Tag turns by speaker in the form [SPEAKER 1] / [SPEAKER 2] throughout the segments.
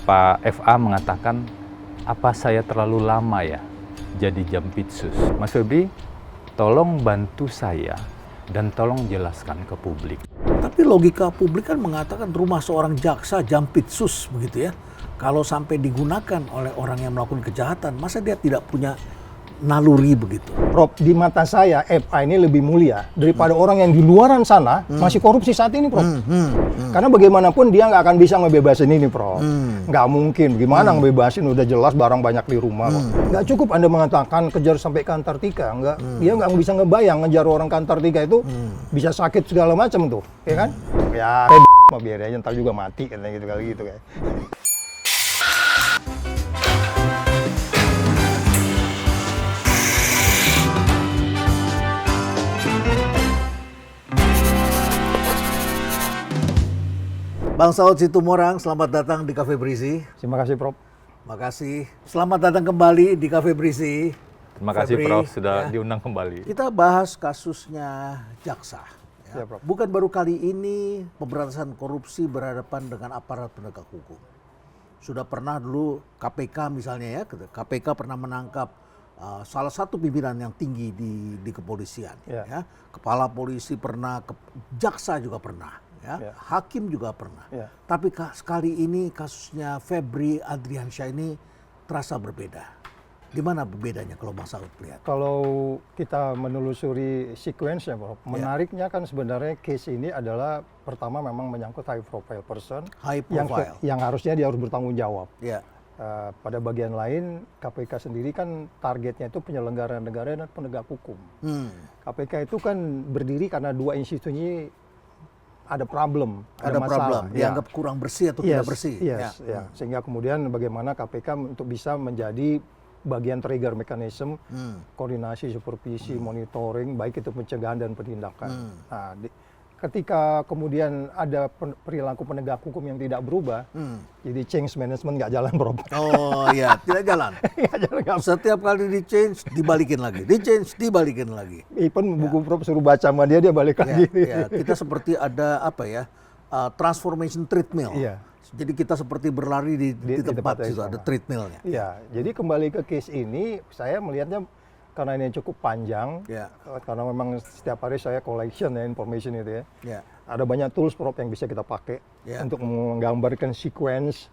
[SPEAKER 1] Pak FA mengatakan, apa saya terlalu lama ya jadi Jampitsus? Mas Febri, tolong bantu saya dan tolong jelaskan ke publik.
[SPEAKER 2] Tapi logika publik kan mengatakan rumah seorang jaksa Jampitsus begitu ya. Kalau sampai digunakan oleh orang yang melakukan kejahatan, masa dia tidak punya naluri begitu?
[SPEAKER 3] Prof, di mata saya FA ini lebih mulia daripada orang yang di luaran sana masih korupsi saat ini, Prof. Karena bagaimanapun dia nggak akan bisa ngebebasin ini, Prof. Nggak mungkin. Gimana ngebebasin, udah jelas barang banyak di rumah. Nggak cukup Anda mengatakan kejar sampai ke Antartika. Dia nggak bisa ngebayang ngejar orang ke Antartika itu bisa sakit segala macam tuh, ya kan? Ya, biar aja ntar juga mati kan gitu kali gitu kayak.
[SPEAKER 2] Bang Saud Situmorang, selamat datang di Cafe Berisi.
[SPEAKER 3] Terima kasih, Prof.
[SPEAKER 2] Makasih. Selamat datang kembali di Cafe Berisi.
[SPEAKER 1] Terima kasih
[SPEAKER 2] Febri,
[SPEAKER 1] Prof sudah
[SPEAKER 2] ya.
[SPEAKER 1] diundang kembali.
[SPEAKER 2] Kita bahas kasusnya jaksa.
[SPEAKER 3] Ya, Prof.
[SPEAKER 2] Bukan baru kali ini pemberantasan korupsi berhadapan dengan aparat penegak hukum. Sudah pernah dulu KPK misalnya ya, KPK pernah menangkap salah satu pimpinan yang tinggi di kepolisian. Ya. Kepala polisi pernah, jaksa juga pernah. Ya. Hakim juga pernah.
[SPEAKER 3] Ya.
[SPEAKER 2] Tapi sekali ini kasusnya Febri Adriansyah ini terasa berbeda. Di mana bedanya kalau Bang Saud lihat?
[SPEAKER 3] Kalau kita menelusuri sequence-nya, Prof, menariknya kan sebenarnya case ini adalah pertama memang menyangkut high profile person
[SPEAKER 2] High profile.
[SPEAKER 3] yang harusnya dia harus bertanggung jawab.
[SPEAKER 2] Ya.
[SPEAKER 3] Pada bagian lain KPK sendiri kan targetnya itu penyelenggara negara dan penegak hukum. KPK itu kan berdiri karena dua institusi ada problem,
[SPEAKER 2] Ada
[SPEAKER 3] masalah.
[SPEAKER 2] problem, dianggap kurang bersih atau tidak bersih.
[SPEAKER 3] Ya. Sehingga kemudian bagaimana KPK untuk bisa menjadi bagian trigger mechanism, koordinasi, supervisi, monitoring, baik itu pencegahan dan penindakan. Nah, ketika kemudian ada perilaku penegak hukum yang tidak berubah, jadi change management nggak jalan, Bro.
[SPEAKER 2] Oh iya, tidak jalan. Setiap kali di-change, dibalikin lagi. Di-change, dibalikin lagi.
[SPEAKER 3] Even buku Prof suruh baca sama dia balik lagi.
[SPEAKER 2] Ya, kita seperti ada apa ya, transformation treadmill.
[SPEAKER 3] Iya.
[SPEAKER 2] Jadi kita seperti berlari di tempat situ, ada treadmillnya.
[SPEAKER 3] Iya, jadi kembali ke case ini, saya melihatnya karena ini cukup panjang, karena memang setiap hari saya collection ya information itu ya. Ada banyak tools Prof yang bisa kita pakai untuk menggambarkan sequence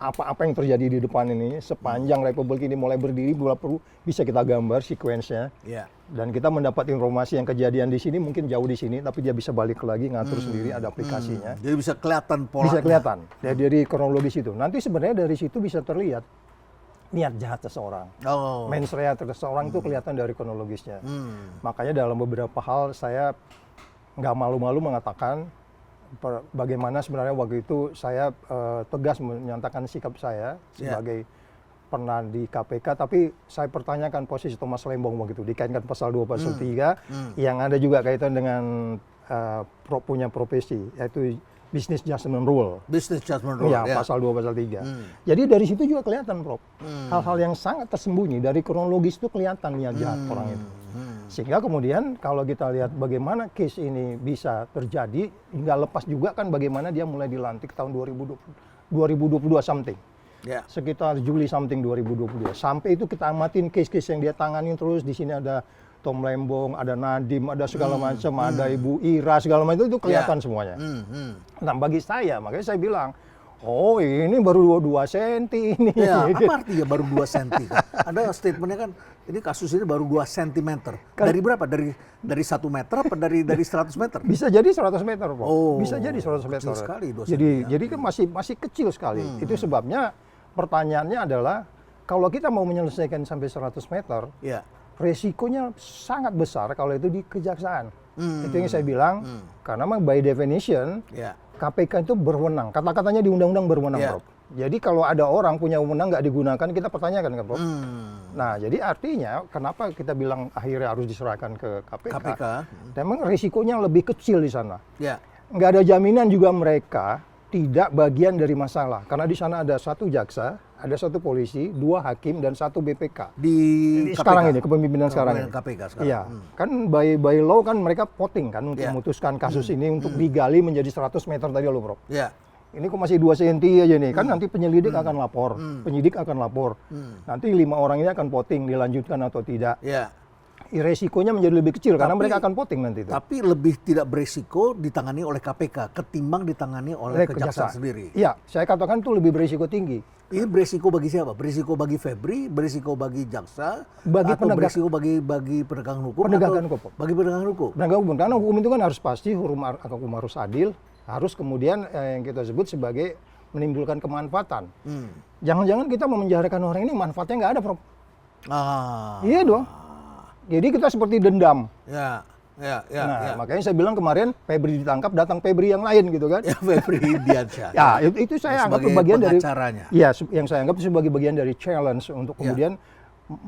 [SPEAKER 3] apa-apa yang terjadi di depan ini sepanjang Republik ini mulai berdiri, bisa kita gambar sequence-nya. Dan kita mendapat informasi yang kejadian di sini mungkin jauh di sini, tapi dia bisa balik lagi ngatur sendiri, ada aplikasinya.
[SPEAKER 2] Jadi bisa kelihatan polanya.
[SPEAKER 3] Bisa kelihatan dari kronologis itu. Nanti sebenarnya dari situ bisa terlihat niat jahat seseorang, mens rea seseorang itu kelihatan dari kronologisnya. Makanya dalam beberapa hal saya nggak malu-malu mengatakan bagaimana sebenarnya waktu itu saya tegas menyatakan sikap saya sebagai pernah di KPK, tapi saya pertanyakan posisi Thomas Lembong begitu dikaitkan pasal 2 pasal 3 yang ada juga kaitan dengan punya profesi yaitu Business Judgment Rule.
[SPEAKER 2] Business Judgment Rule,
[SPEAKER 3] pasal 2, pasal 3. Jadi dari situ juga kelihatan, Prof. Hal-hal yang sangat tersembunyi, dari kronologis itu kelihatan niat jahat orang itu. Sehingga kemudian kalau kita lihat bagaimana case ini bisa terjadi, hingga lepas juga kan bagaimana dia mulai dilantik tahun 2022 something. Sekitar Juli something 2022. Sampai itu kita amatin case-case yang dia tangani terus. Di sini ada Tom Lembong, ada Nadiem, ada segala macam, ada Ibu Ira, segala macam itu kelihatan semuanya. Nah bagi saya, makanya saya bilang, oh ini baru 2 senti ini.
[SPEAKER 2] Apa artinya baru 2 senti? Ada statementnya kan, ini kasus ini baru 2 sentimeter. Dari berapa? Dari 1 meter apa dari 100 meter?
[SPEAKER 3] Bisa jadi 100 meter, Pak. Bisa jadi 100 meter.
[SPEAKER 2] Kecil sekali 2 senti.
[SPEAKER 3] Jadi kan masih kecil sekali. Itu sebabnya pertanyaannya adalah, kalau kita mau menyelesaikan sampai 100 meter, resikonya sangat besar kalau itu di kejaksaan. Itu yang saya bilang, karena by definition, KPK itu berwenang. Kata-katanya di undang-undang berwenang, Prof. Jadi kalau ada orang punya wewenang nggak digunakan, kita pertanyakan kan, Prof. Nah, jadi artinya kenapa kita bilang akhirnya harus diserahkan ke KPK. Memang risikonya lebih kecil di sana. Nggak ada jaminan juga mereka tidak bagian dari masalah. Karena di sana ada 1 jaksa, ada 1 polisi, 2 hakim, dan 1 BPK.
[SPEAKER 2] Di
[SPEAKER 3] sekarang ini, kepemimpinan sekarang ini.
[SPEAKER 2] KPK sekarang.
[SPEAKER 3] Iya, kan by law kan mereka voting kan untuk memutuskan kasus ini untuk digali menjadi 100 meter tadi loh, Bro. ini kok masih 2 senti aja nih, kan nanti penyelidik akan lapor, penyidik akan lapor, nanti 5 orang ini akan voting dilanjutkan atau tidak.
[SPEAKER 2] Ya.
[SPEAKER 3] Resikonya menjadi lebih kecil karena mereka akan voting nanti itu.
[SPEAKER 2] Tapi lebih tidak berisiko ditangani oleh KPK ketimbang ditangani oleh kejaksaan sendiri.
[SPEAKER 3] Iya, saya katakan itu lebih berisiko tinggi.
[SPEAKER 2] Ini berisiko bagi siapa? Berisiko bagi Febri, berisiko bagi jaksa,
[SPEAKER 3] bagi
[SPEAKER 2] atau berisiko bagi penegakan hukum?
[SPEAKER 3] Penegakan hukum.
[SPEAKER 2] Bagi penegakan hukum.
[SPEAKER 3] Penegakan hukum, karena hukum itu kan harus pasti, hukum harus adil, harus kemudian yang kita sebut sebagai menimbulkan kemanfaatan. Jangan-jangan kita memenjarakan orang ini manfaatnya nggak ada, Prof. Iya dong. Jadi kita seperti dendam.
[SPEAKER 2] Ya.
[SPEAKER 3] Makanya saya bilang kemarin Febri ditangkap, datang Febri yang lain gitu kan.
[SPEAKER 2] Ya, Febri Diansyah.
[SPEAKER 3] Ya, itu saya anggap bagian dari
[SPEAKER 2] pengacaranya.
[SPEAKER 3] Ya, yang saya anggap sebagai bagian dari challenge untuk kemudian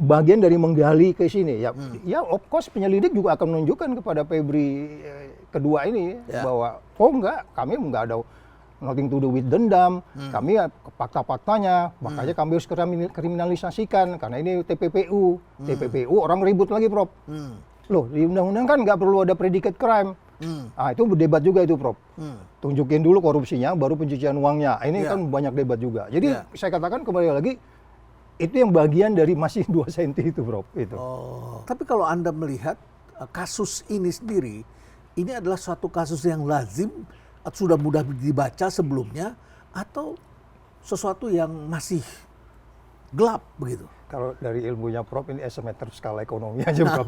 [SPEAKER 3] bagian dari menggali ke sini. Ya, of course penyelidik juga akan menunjukkan kepada Febri kedua ini bahwa kami enggak ada nothing to do with dendam. Kami fakta-faktanya, makanya kami harus kriminalisasikan karena ini TPPU. TPPU orang ribut lagi, Prof. Loh, di undang-undang kan nggak perlu ada predicate crime. Itu berdebat juga itu, Prof. Tunjukin dulu korupsinya, baru pencucian uangnya. Ini kan banyak debat juga. Jadi saya katakan kembali lagi, itu yang bagian dari masih 2 senti itu, Prof. Itu.
[SPEAKER 2] Tapi kalau Anda melihat kasus ini sendiri, ini adalah suatu kasus yang lazim, sudah mudah dibaca sebelumnya, atau sesuatu yang masih gelap begitu?
[SPEAKER 3] Kalau dari ilmunya Prof, ini estimate skala ekonomi aja, Prof.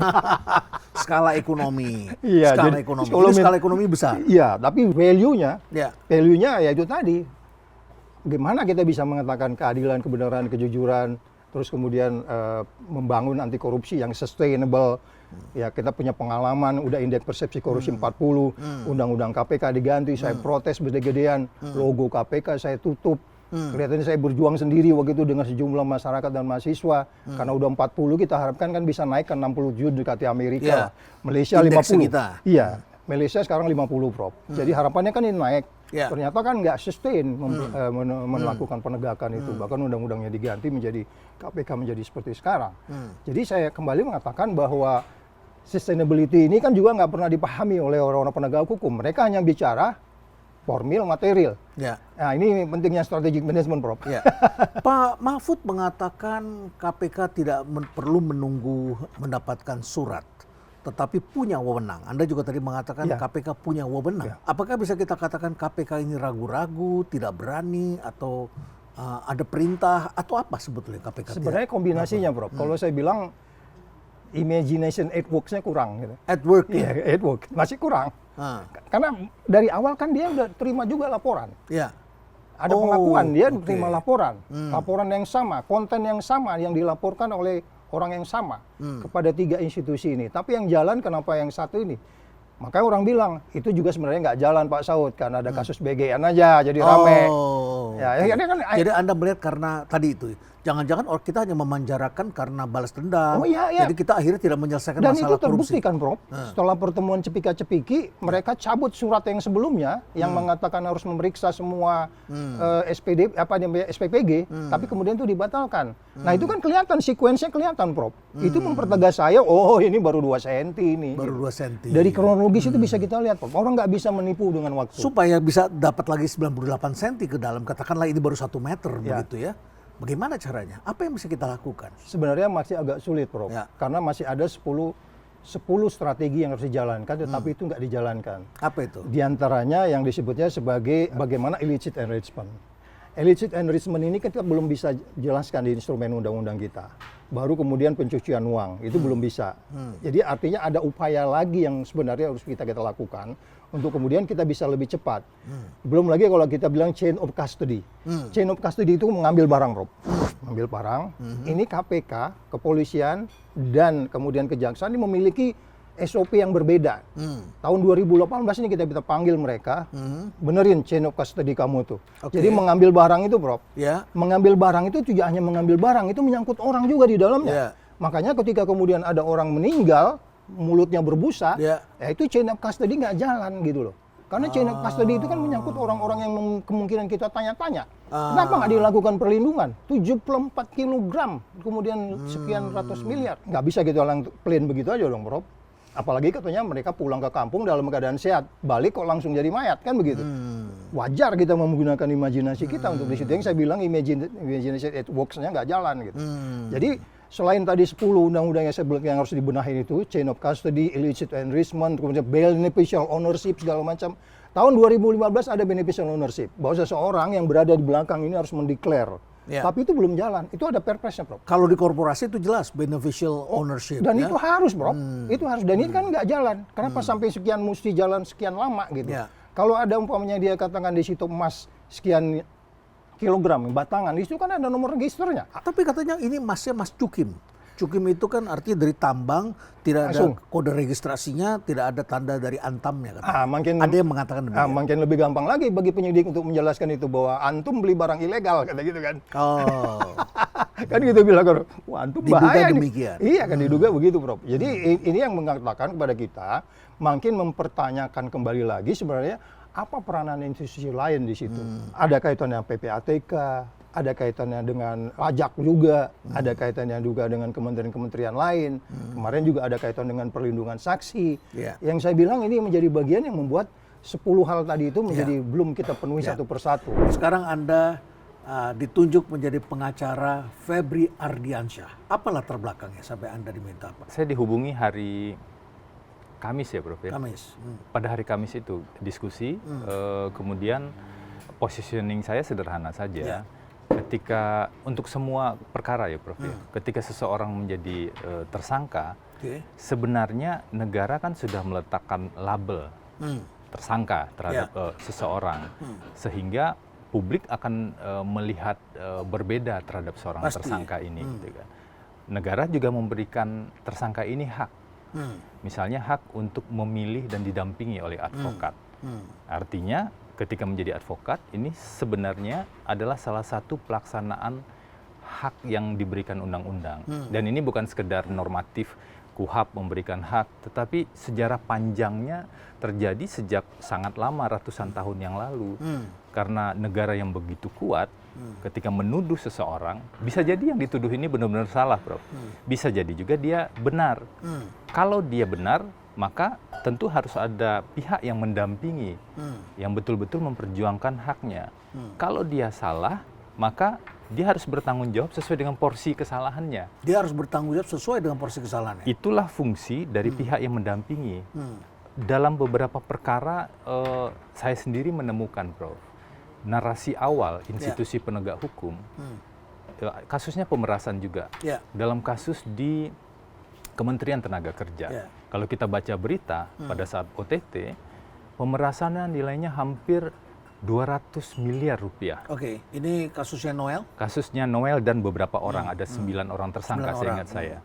[SPEAKER 2] Skala ekonomi.
[SPEAKER 3] Iya,
[SPEAKER 2] skala ekonomi. Ini skala ekonomi besar.
[SPEAKER 3] Iya, tapi value-nya ya itu tadi. Gimana kita bisa mengatakan keadilan, kebenaran, kejujuran, terus kemudian membangun anti korupsi yang sustainable. Ya, kita punya pengalaman, udah indeks persepsi korupsi 40, undang-undang KPK diganti, saya protes gede-gedean, logo KPK saya tutup. Kelihatannya saya berjuang sendiri waktu itu dengan sejumlah masyarakat dan mahasiswa. Karena udah 40, kita harapkan kan bisa naik ke 67 dekati Amerika. Malaysia
[SPEAKER 2] indeks
[SPEAKER 3] 50.
[SPEAKER 2] Kita.
[SPEAKER 3] Iya, Malaysia sekarang 50, Prof. Jadi harapannya kan ini naik. Ternyata kan nggak sustain melakukan penegakan itu. Bahkan undang-undangnya diganti menjadi KPK menjadi seperti sekarang. Jadi saya kembali mengatakan bahwa sustainability ini kan juga nggak pernah dipahami oleh orang-orang penegak hukum. Mereka hanya bicara formil, material. Nah, ini pentingnya strategic management, Prof.
[SPEAKER 2] Pak Mahfud mengatakan KPK tidak perlu menunggu mendapatkan surat, tetapi punya wewenang. Anda juga tadi mengatakan KPK punya wewenang. Apakah bisa kita katakan KPK ini ragu-ragu, tidak berani, atau ada perintah, atau apa sebetulnya KPK?
[SPEAKER 3] Sebenarnya kombinasinya, Prof. Kalau saya bilang imagination at work-nya kurang. Gitu.
[SPEAKER 2] At work?
[SPEAKER 3] Iya, at work. Masih kurang. Karena dari awal kan dia udah terima juga laporan. Ada pengakuan, dia terima laporan. Laporan yang sama, konten yang sama yang dilaporkan oleh orang yang sama kepada 3 institusi ini. Tapi yang jalan kenapa yang satu ini? Makanya orang bilang, itu juga sebenarnya nggak jalan Pak Saud, karena ada kasus BGN aja, jadi rame.
[SPEAKER 2] Jadi Anda melihat karena tadi itu, jangan-jangan kita hanya memanjarakan karena balas dendam. Jadi kita akhirnya tidak menyelesaikan
[SPEAKER 3] dan
[SPEAKER 2] masalah korupsi. Dan
[SPEAKER 3] itu terbukti kan, Prof. Setelah pertemuan Cepika-Cepiki, mereka cabut surat yang sebelumnya, yang mengatakan harus memeriksa semua SPPG, tapi kemudian itu dibatalkan. Nah itu kan kelihatan, sekuensnya kelihatan, Prof. Itu mempertegas saya, ini baru 2 senti ini.
[SPEAKER 2] Baru 2 senti.
[SPEAKER 3] Dari kronologis itu bisa kita lihat, Prof. Orang nggak bisa menipu dengan waktu.
[SPEAKER 2] Supaya bisa dapat lagi 98 senti ke dalam, katakanlah ini baru 1 meter begitu ya. Bagaimana caranya? Apa yang bisa kita lakukan?
[SPEAKER 3] Sebenarnya masih agak sulit, Prof. Karena masih ada 10 strategi yang harus dijalankan, tetapi itu nggak dijalankan.
[SPEAKER 2] Apa itu?
[SPEAKER 3] Di antaranya yang disebutnya sebagai bagaimana illicit enrichment. Illicit enrichment ini kita belum bisa jelaskan di instrumen undang-undang kita. Baru kemudian pencucian uang, itu belum bisa. Jadi artinya ada upaya lagi yang sebenarnya harus kita lakukan untuk kemudian kita bisa lebih cepat. Belum lagi kalau kita bilang chain of custody. Chain of custody itu mengambil barang, Prof. Mengambil barang. Ini KPK, kepolisian, dan kemudian kejaksaan ini memiliki SOP yang berbeda. Tahun 2018 ini kita bisa panggil mereka, benerin chain of custody kamu tuh. Jadi mengambil barang itu, Prof. Mengambil barang itu tidak hanya mengambil barang, itu menyangkut orang juga di dalamnya. Makanya ketika kemudian ada orang meninggal, mulutnya berbusa, itu chain of custody nggak jalan gitu loh. Karena chain of custody itu kan menyangkut orang-orang yang kemungkinan kita tanya-tanya. Kenapa nggak dilakukan perlindungan? 74 kilogram, kemudian sekian ratus miliar. Nggak bisa gitu orang plain begitu aja dong, Prof. Apalagi katanya mereka pulang ke kampung dalam keadaan sehat, balik kok langsung jadi mayat, kan begitu. Wajar kita menggunakan imajinasi kita untuk di situ. Yang saya bilang imagination it works-nya nggak jalan gitu. Jadi selain tadi 10 undang-undang yang saya bilang yang harus dibenahi itu, chain of custody, illicit enrichment, kemudian beneficial ownership segala macam. Tahun 2015 ada beneficial ownership, bahwa seseorang yang berada di belakang ini harus mendeklar. Tapi itu belum jalan. Itu ada perpresnya, Prof.
[SPEAKER 2] Kalau di korporasi itu jelas beneficial ownership.
[SPEAKER 3] Dan itu harus, Prof. Itu harus. Dan ini kan nggak jalan. Kenapa sampai sekian mesti jalan sekian lama gitu? Kalau ada umpamanya dia katakan di situ emas sekian kilogram, batangan, itu kan ada nomor registernya.
[SPEAKER 2] Tapi katanya ini emasnya emas cukim. Cukim itu kan artinya dari tambang, tidak ada kode registrasinya, tidak ada tanda dari Antamnya. Ada yang mengatakan demikian.
[SPEAKER 3] Makin lebih gampang lagi bagi penyidik untuk menjelaskan itu bahwa antum beli barang ilegal, kata gitu kan. Kan gitu bilang, wah antum bahaya
[SPEAKER 2] demikian.
[SPEAKER 3] Iya kan diduga begitu, Prof. Jadi ini yang mengatakan kepada kita, makin mempertanyakan kembali lagi sebenarnya apa peranan institusi lain di situ. Ada kaitannya PPATK, ada kaitannya dengan pajak juga, ada kaitannya juga dengan kementerian-kementerian lain. Kemarin juga ada kaitan dengan perlindungan saksi. Yang saya bilang ini menjadi bagian yang membuat 10 hal tadi itu menjadi belum kita penuhi satu persatu.
[SPEAKER 2] Sekarang Anda ditunjuk menjadi pengacara Febri Ardiansyah. Apa latar belakangnya sampai Anda diminta apa?
[SPEAKER 1] Saya dihubungi hari Kamis ya, Prof.
[SPEAKER 2] Kamis.
[SPEAKER 1] Pada hari Kamis itu diskusi, kemudian positioning saya sederhana saja. Ketika untuk semua perkara ya, Prof. Ketika seseorang menjadi tersangka, sebenarnya negara kan sudah meletakkan label tersangka terhadap seseorang, sehingga publik akan melihat berbeda terhadap seorang tersangka ini. Gitu kan. Negara juga memberikan tersangka ini hak, misalnya hak untuk memilih dan didampingi oleh advokat. Artinya ketika menjadi advokat, ini sebenarnya adalah salah satu pelaksanaan hak yang diberikan undang-undang. Dan ini bukan sekedar normatif, KUHAP memberikan hak, tetapi sejarah panjangnya terjadi sejak sangat lama, ratusan tahun yang lalu. Karena negara yang begitu kuat, ketika menuduh seseorang, bisa jadi yang dituduh ini benar-benar salah, Prof. Bisa jadi juga dia benar. Kalau dia benar, maka tentu harus ada pihak yang mendampingi, yang betul-betul memperjuangkan haknya. Kalau dia salah, maka dia harus bertanggung jawab sesuai dengan porsi kesalahannya.
[SPEAKER 2] Dia harus bertanggung jawab sesuai dengan porsi kesalahannya.
[SPEAKER 1] Itulah fungsi dari pihak yang mendampingi. Dalam beberapa perkara, saya sendiri menemukan, Prof, narasi awal institusi penegak hukum, kasusnya pemerasan juga. Dalam kasus di Kementerian Tenaga Kerja. Kalau kita baca berita pada saat OTT, pemerasannya nilainya hampir 200 miliar rupiah.
[SPEAKER 2] Oke, ini kasusnya Noel?
[SPEAKER 1] Kasusnya Noel dan beberapa orang, ada 9 orang tersangka, saya ingat saya.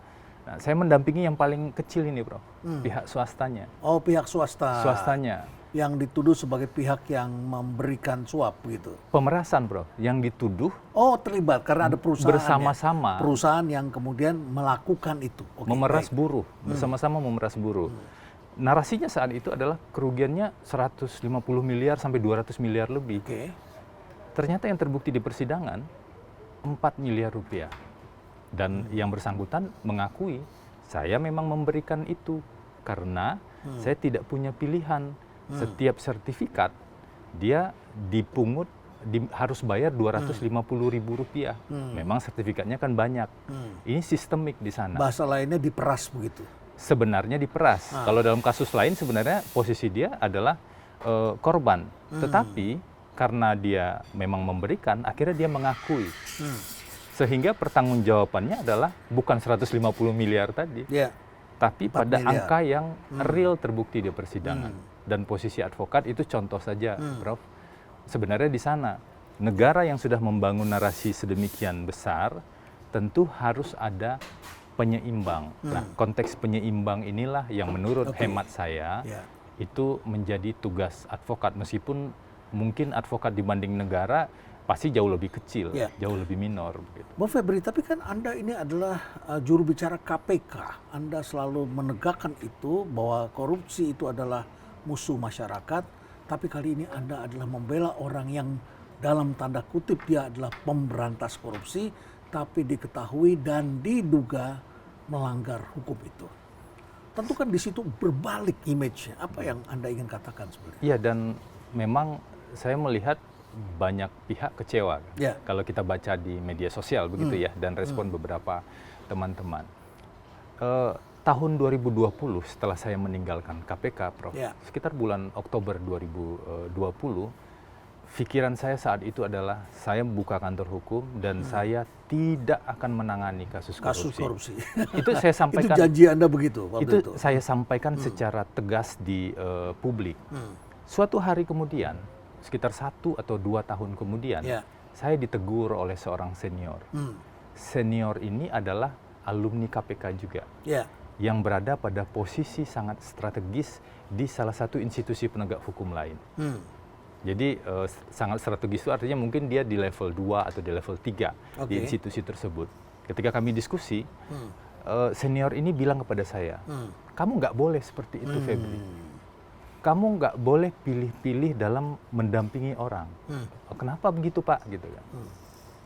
[SPEAKER 1] Nah, saya mendampingi yang paling kecil ini, Prof, pihak swastanya.
[SPEAKER 2] Oh, pihak swasta.
[SPEAKER 1] Swastanya.
[SPEAKER 2] Yang dituduh sebagai pihak yang memberikan suap gitu.
[SPEAKER 1] Pemerasan, Prof, yang dituduh.
[SPEAKER 2] Oh, terlibat karena ada perusahaan.
[SPEAKER 1] Bersama-sama.
[SPEAKER 2] Perusahaan yang kemudian melakukan itu.
[SPEAKER 1] Memeras buruh, bersama-sama memeras buruh. Narasinya saat itu adalah kerugiannya 150 miliar sampai 200 miliar lebih. Ternyata yang terbukti di persidangan 4 miliar rupiah. Dan yang bersangkutan mengakui, saya memang memberikan itu karena saya tidak punya pilihan. Setiap sertifikat dia dipungut, harus bayar 250 ribu rupiah. Memang sertifikatnya kan banyak. Ini sistemik di sana.
[SPEAKER 2] Bahasa lainnya diperas begitu.
[SPEAKER 1] Sebenarnya diperas. Kalau dalam kasus lain sebenarnya posisi dia adalah korban. Tetapi karena dia memang memberikan, akhirnya dia mengakui. Sehingga pertanggungjawabannya adalah bukan 150 miliar tadi, tapi pada angka yang real terbukti di persidangan. Dan posisi advokat itu contoh saja, Prof. Sebenarnya di sana, negara yang sudah membangun narasi sedemikian besar, tentu harus ada penyeimbang. Nah, konteks penyeimbang inilah yang menurut hemat saya, itu menjadi tugas advokat. Meskipun mungkin advokat dibanding negara, pasti jauh lebih kecil, jauh lebih minor. Begitu.
[SPEAKER 2] Bang Febri, tapi kan Anda ini adalah juru bicara KPK. Anda selalu menegakkan itu, bahwa korupsi itu adalah musuh masyarakat, tapi kali ini Anda adalah membela orang yang dalam tanda kutip dia adalah pemberantas korupsi, tapi diketahui dan diduga melanggar hukum itu. tentu kan di situ berbalik image-nya. Apa yang Anda ingin katakan sebenarnya?
[SPEAKER 1] Iya, dan memang saya melihat banyak pihak kecewa kan?
[SPEAKER 2] Ya.
[SPEAKER 1] Kalau kita baca di media sosial begitu ya, dan respon beberapa teman-teman. Tahun 2020 setelah saya meninggalkan KPK, Prof,
[SPEAKER 2] Ya.
[SPEAKER 1] sekitar bulan Oktober 2020, pikiran saya saat itu adalah saya buka kantor hukum dan saya tidak akan menangani kasus korupsi. Itu saya sampaikan.
[SPEAKER 2] Itu janji Anda begitu waktu itu.
[SPEAKER 1] Saya sampaikan secara tegas di publik. Suatu hari kemudian, sekitar 1 atau 2 tahun kemudian,
[SPEAKER 2] Ya.
[SPEAKER 1] saya ditegur oleh seorang senior. Senior ini adalah alumni KPK juga,
[SPEAKER 2] Ya.
[SPEAKER 1] yang berada pada posisi sangat strategis di salah satu institusi penegak hukum lain. Jadi sangat strategis itu artinya mungkin dia di level 2 atau di level 3 di institusi tersebut. Ketika kami diskusi, senior ini bilang kepada saya, kamu nggak boleh seperti itu, Febri. Kamu nggak boleh pilih-pilih dalam mendampingi orang. Kenapa begitu, Pak? Gitu kan.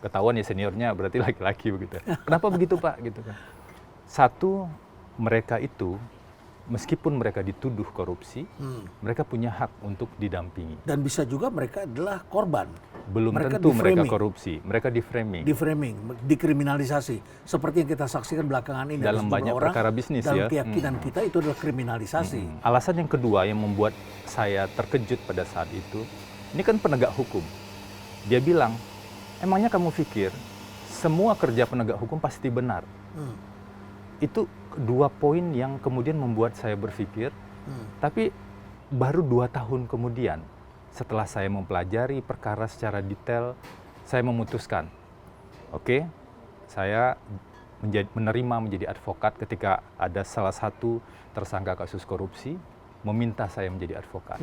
[SPEAKER 1] Ketahuan ya seniornya berarti laki-laki begitu. Kenapa begitu, Pak? Gitu kan. Satu, mereka itu meskipun mereka dituduh korupsi, mereka punya hak untuk didampingi.
[SPEAKER 2] Dan bisa juga mereka adalah korban.
[SPEAKER 1] Belum
[SPEAKER 2] Mereka
[SPEAKER 1] tentu mereka
[SPEAKER 2] di-framing.
[SPEAKER 1] korupsi, mereka di-framing.
[SPEAKER 2] Di-framing, dikriminalisasi. Seperti yang kita saksikan belakangan ini.
[SPEAKER 1] Dalam
[SPEAKER 2] ada sejumlah
[SPEAKER 1] banyak
[SPEAKER 2] orang,
[SPEAKER 1] perkara bisnis
[SPEAKER 2] dalam
[SPEAKER 1] ya.
[SPEAKER 2] keyakinan kita itu adalah kriminalisasi.
[SPEAKER 1] Alasan yang kedua yang membuat saya terkejut pada saat itu, ini kan penegak hukum. Dia bilang, emangnya kamu pikir semua kerja penegak hukum pasti benar? Itu 2 poin yang kemudian membuat saya berpikir, tapi baru 2 tahun kemudian, setelah saya mempelajari perkara secara detail, saya memutuskan, oke, saya menerima menjadi advokat ketika ada salah satu tersangka kasus korupsi, meminta saya menjadi advokat.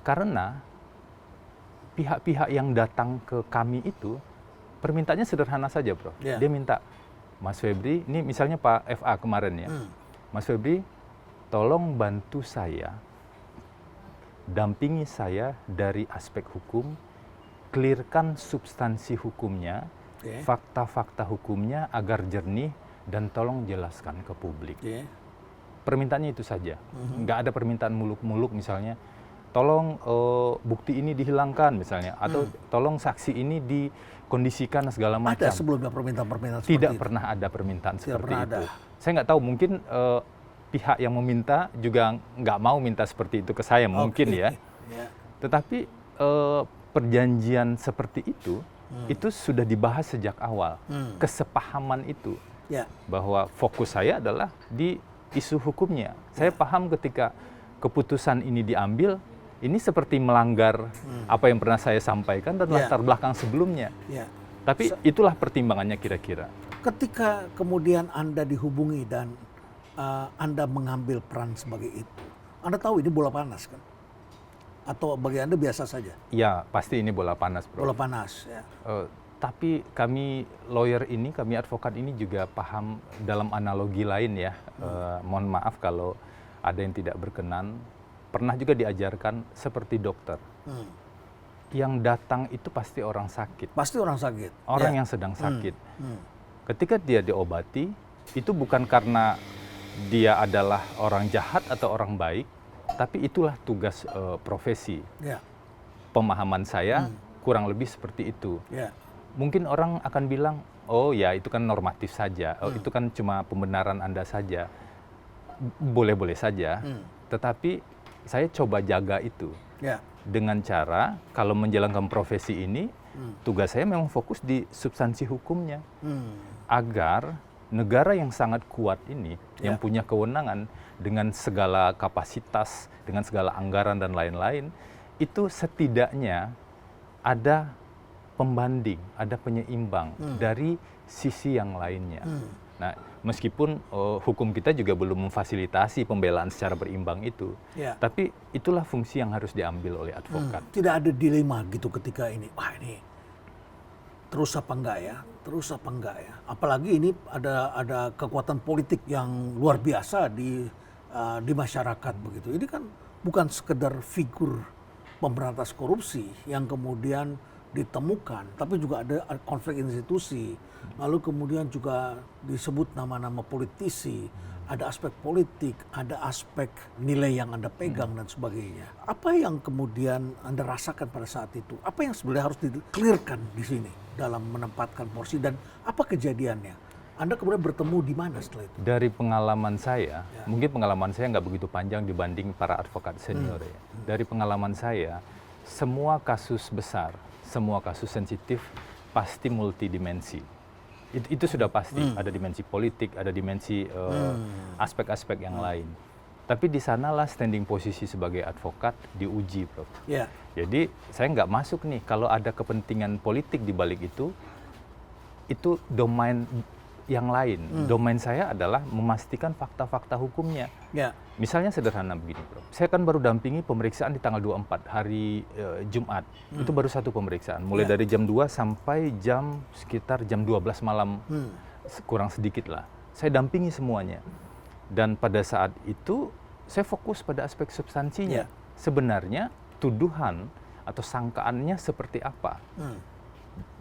[SPEAKER 1] Karena pihak-pihak yang datang ke kami itu, permintaannya sederhana saja, Bro.
[SPEAKER 2] Ya.
[SPEAKER 1] Dia minta, Mas Febri, ini misalnya Pak FA kemarin ya, Mas Febri, tolong bantu saya, dampingi saya dari aspek hukum, clearkan substansi hukumnya, fakta-fakta hukumnya agar jernih, dan tolong jelaskan ke publik. Permintaannya itu saja, nggak ada permintaan muluk-muluk misalnya, tolong bukti ini dihilangkan misalnya, atau tolong saksi ini dikondisikan segala macam.
[SPEAKER 2] Ada sebelumnya permintaan-permintaan seperti
[SPEAKER 1] Tidak
[SPEAKER 2] itu?
[SPEAKER 1] pernah ada permintaan seperti
[SPEAKER 2] pernah
[SPEAKER 1] itu.
[SPEAKER 2] ada.
[SPEAKER 1] Saya nggak tahu, mungkin pihak yang meminta juga nggak mau minta seperti itu ke saya, mungkin ya. Tetapi perjanjian seperti itu sudah dibahas sejak awal. Kesepahaman itu, bahwa fokus saya adalah di isu hukumnya. Saya paham ketika keputusan ini diambil, ini seperti melanggar apa yang pernah saya sampaikan dan latar belakang sebelumnya. Tapi itulah pertimbangannya kira-kira.
[SPEAKER 2] Ketika kemudian Anda dihubungi dan Anda mengambil peran sebagai itu, Anda tahu ini bola panas kan? Atau bagi Anda biasa saja?
[SPEAKER 1] Ya, pasti ini bola panas, Bro.
[SPEAKER 2] Bola panas, ya.
[SPEAKER 1] Tapi kami lawyer ini, kami advokat ini juga paham dalam analogi lain ya. Mohon maaf kalau ada yang tidak berkenan. Pernah juga diajarkan seperti dokter. Yang datang itu pasti orang sakit.
[SPEAKER 2] Pasti orang sakit.
[SPEAKER 1] Orang yang sedang sakit. Ketika dia diobati, itu bukan karena dia adalah orang jahat atau orang baik, tapi itulah tugas profesi. Pemahaman saya kurang lebih seperti itu. Mungkin orang akan bilang, oh ya itu kan normatif saja, oh, itu kan cuma pembenaran Anda saja. Boleh-boleh saja, tetapi saya coba jaga itu. Dengan cara, kalau menjalankan profesi ini, tugas saya memang fokus di substansi hukumnya. Agar negara yang sangat kuat ini, yang punya kewenangan dengan segala kapasitas, dengan segala anggaran dan lain-lain, itu setidaknya ada pembanding, ada penyeimbang dari sisi yang lainnya. Nah, meskipun hukum kita juga belum memfasilitasi pembelaan secara berimbang itu, tapi itulah fungsi yang harus diambil oleh advokat.
[SPEAKER 2] Tidak ada dilema gitu ketika ini, wah ini terus apa enggak ya, terus apa enggak ya. Apalagi ini ada kekuatan politik yang luar biasa di masyarakat begitu. Ini kan bukan sekedar figur pemberantas korupsi yang kemudian ditemukan, tapi juga ada konflik institusi, lalu kemudian juga disebut nama-nama politisi, ada aspek politik, ada aspek nilai yang Anda pegang dan sebagainya. Apa yang kemudian Anda rasakan pada saat itu? Apa yang sebenarnya harus di-clearkan di sini dalam menempatkan porsi dan apa kejadiannya? Anda kemudian bertemu di mana setelah itu?
[SPEAKER 1] Dari pengalaman saya, mungkin pengalaman saya nggak begitu panjang dibanding para advokat senior ya. Dari pengalaman saya, semua kasus besar, semua kasus sensitif pasti multidimensi. Itu sudah pasti. Ada dimensi politik, ada dimensi aspek-aspek yang lain. Tapi di sanalah standing posisi sebagai advokat diuji, Prof.
[SPEAKER 2] Ya.
[SPEAKER 1] Jadi saya nggak masuk nih kalau ada kepentingan politik di balik itu domain yang lain. Domain saya adalah memastikan fakta-fakta hukumnya.
[SPEAKER 2] Ya.
[SPEAKER 1] Misalnya sederhana begini, Prof. Saya kan baru dampingi pemeriksaan di tanggal 24 hari Jumat. Itu baru satu pemeriksaan. Mulai dari jam 2 sampai sekitar jam 12 malam, kurang sedikit lah. Saya dampingi semuanya. Dan pada saat itu saya fokus pada aspek substansinya. Sebenarnya tuduhan atau sangkaannya seperti apa?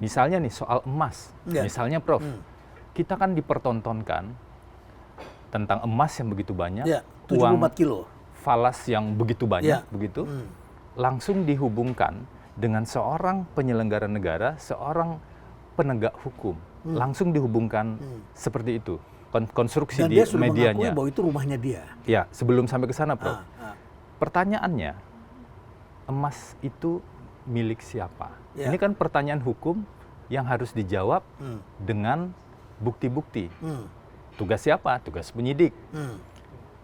[SPEAKER 1] Misalnya nih soal emas. Misalnya, Prof. Kita kan dipertontonkan tentang emas yang begitu banyak,
[SPEAKER 2] 74
[SPEAKER 1] uang
[SPEAKER 2] kilo.
[SPEAKER 1] falas yang begitu banyak, begitu, langsung dihubungkan dengan seorang penyelenggara negara, seorang penegak hukum, langsung dihubungkan seperti itu, konstruksi
[SPEAKER 2] Dan
[SPEAKER 1] di
[SPEAKER 2] dia sudah
[SPEAKER 1] medianya.
[SPEAKER 2] mengakui bahwa itu rumahnya dia.
[SPEAKER 1] Ya, sebelum sampai ke sana, Prof. Pertanyaannya, emas itu milik siapa? Ini kan pertanyaan hukum yang harus dijawab dengan bukti-bukti. Tugas siapa? Tugas penyidik.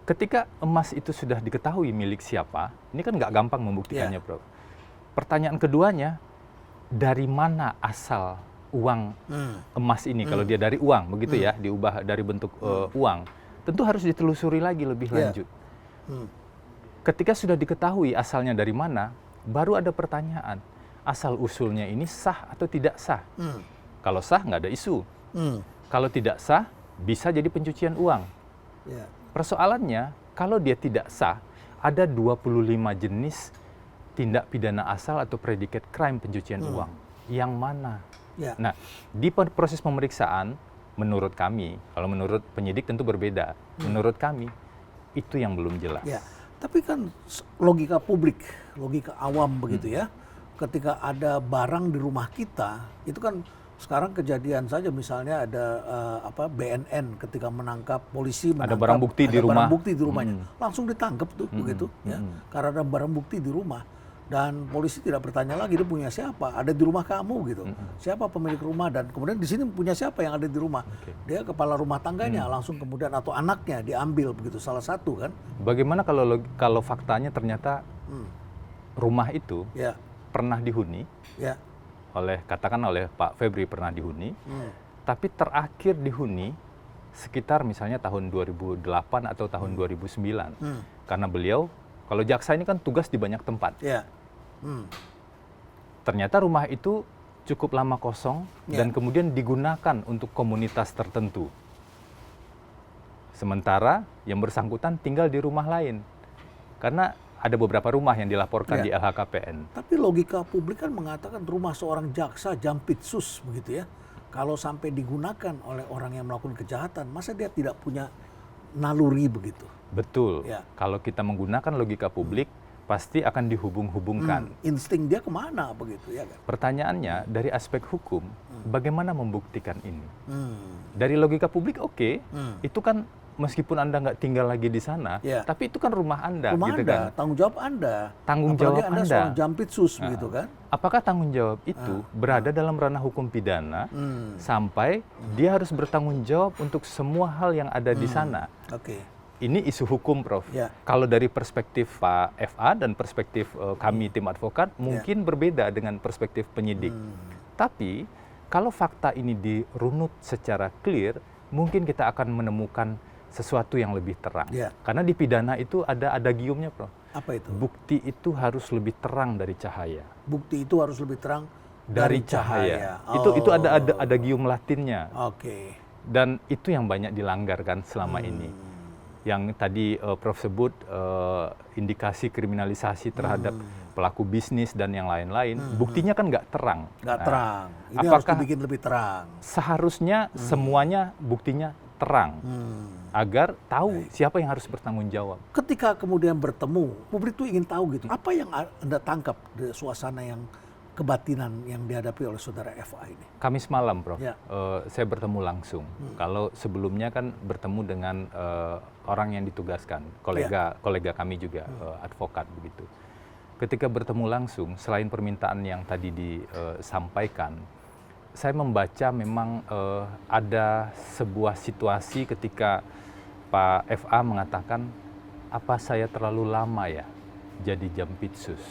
[SPEAKER 1] Ketika emas itu sudah diketahui milik siapa, ini kan nggak gampang membuktikannya, Prof. Pertanyaan keduanya, dari mana asal uang emas ini? Kalau dia dari uang, begitu ya, diubah dari bentuk uang, tentu harus ditelusuri lagi lebih lanjut. Ketika sudah diketahui asalnya dari mana, baru ada pertanyaan, asal usulnya ini sah atau tidak sah? Kalau sah, nggak ada isu. Kalau tidak sah, bisa jadi pencucian uang. Persoalannya, kalau dia tidak sah, ada 25 jenis tindak pidana asal atau predikat crime pencucian uang. Yang mana? Nah, di proses pemeriksaan, menurut kami, kalau menurut penyidik tentu berbeda. Menurut kami, itu yang belum jelas.
[SPEAKER 2] Tapi kan logika publik, logika awam begitu ya, ketika ada barang di rumah kita, itu kan sekarang kejadian saja misalnya ada BNN ketika menangkap polisi
[SPEAKER 1] ada barang bukti di rumah,
[SPEAKER 2] barang bukti di rumahnya, langsung ditangkap tuh begitu ya, karena ada barang bukti di rumah dan polisi tidak bertanya lagi dia punya siapa, ada di rumah kamu gitu, siapa pemilik rumah dan kemudian di sini punya siapa yang ada di rumah, dia kepala rumah tangganya langsung kemudian atau anaknya diambil begitu salah satu kan.
[SPEAKER 1] Bagaimana kalau faktanya ternyata rumah itu pernah dihuni? Katakan oleh Pak Febri pernah dihuni, tapi terakhir dihuni sekitar misalnya tahun 2008 atau tahun 2009. Karena beliau, kalau jaksa ini kan tugas di banyak tempat. Ternyata rumah itu cukup lama kosong dan kemudian digunakan untuk komunitas tertentu. Sementara yang bersangkutan tinggal di rumah lain. Karena ada beberapa rumah yang dilaporkan di LHKPN.
[SPEAKER 2] Tapi logika publik kan mengatakan rumah seorang jaksa jampitsus begitu ya. Kalau sampai digunakan oleh orang yang melakukan kejahatan, masa dia tidak punya naluri begitu?
[SPEAKER 1] Betul. Kalau kita menggunakan logika publik, pasti akan dihubung-hubungkan.
[SPEAKER 2] Insting dia kemana begitu ya kan?
[SPEAKER 1] Pertanyaannya dari aspek hukum, bagaimana membuktikan ini? Dari logika publik itu kan meskipun Anda nggak tinggal lagi di sana, tapi itu kan rumah Anda.
[SPEAKER 2] Rumah
[SPEAKER 1] gitu
[SPEAKER 2] Anda,
[SPEAKER 1] kan?
[SPEAKER 2] tanggung jawab Anda.
[SPEAKER 1] Tanggung jawab
[SPEAKER 2] Anda seorang jampitsus begitu kan?
[SPEAKER 1] Apakah tanggung jawab itu berada dalam ranah hukum pidana sampai dia harus bertanggung jawab untuk semua hal yang ada di sana? Ini isu hukum, Prof. Kalau dari perspektif Pak FA dan perspektif kami tim advokat mungkin berbeda dengan perspektif penyidik. Tapi kalau fakta ini dirunut secara clear, mungkin kita akan menemukan sesuatu yang lebih terang. Karena di pidana itu ada adagiumnya, Prof.
[SPEAKER 2] Apa itu?
[SPEAKER 1] Bukti itu harus lebih terang dari cahaya.
[SPEAKER 2] Bukti itu harus lebih terang
[SPEAKER 1] dari cahaya. Itu ada adagium Latinnya. Dan itu yang banyak dilanggarkan selama ini. Yang tadi Prof sebut indikasi kriminalisasi terhadap pelaku bisnis dan yang lain-lain, buktinya kan nggak terang.
[SPEAKER 2] Nggak terang. Ini harus dibikin lebih terang.
[SPEAKER 1] Seharusnya semuanya buktinya terang agar tahu siapa yang harus bertanggung jawab.
[SPEAKER 2] Ketika kemudian bertemu, publik itu ingin tahu gitu, apa yang Anda tangkap dari suasana yang kebatinan yang dihadapi oleh saudara FA ini?
[SPEAKER 1] Kamis malam, Prof. Saya bertemu langsung. Kalau sebelumnya kan bertemu dengan orang yang ditugaskan, kolega kami juga advokat begitu. Ketika bertemu langsung, selain permintaan yang tadi disampaikan, saya membaca memang ada sebuah situasi ketika Pak FA mengatakan, apa saya terlalu lama ya jadi Jampitsus?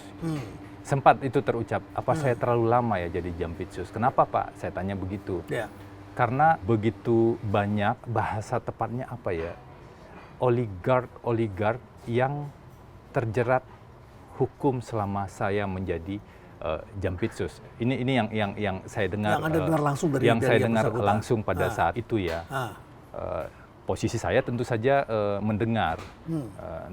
[SPEAKER 1] Sempat itu terucap, apa saya terlalu lama ya jadi Jampitsus? Kenapa Pak? Saya tanya begitu. Karena begitu banyak, bahasa tepatnya apa ya, oligark yang terjerat hukum selama saya menjadi Jampitsus. Ini yang saya dengar,
[SPEAKER 2] yang Anda dengar langsung dari
[SPEAKER 1] saya dengar langsung pada saat itu ya. Posisi saya tentu saja mendengar.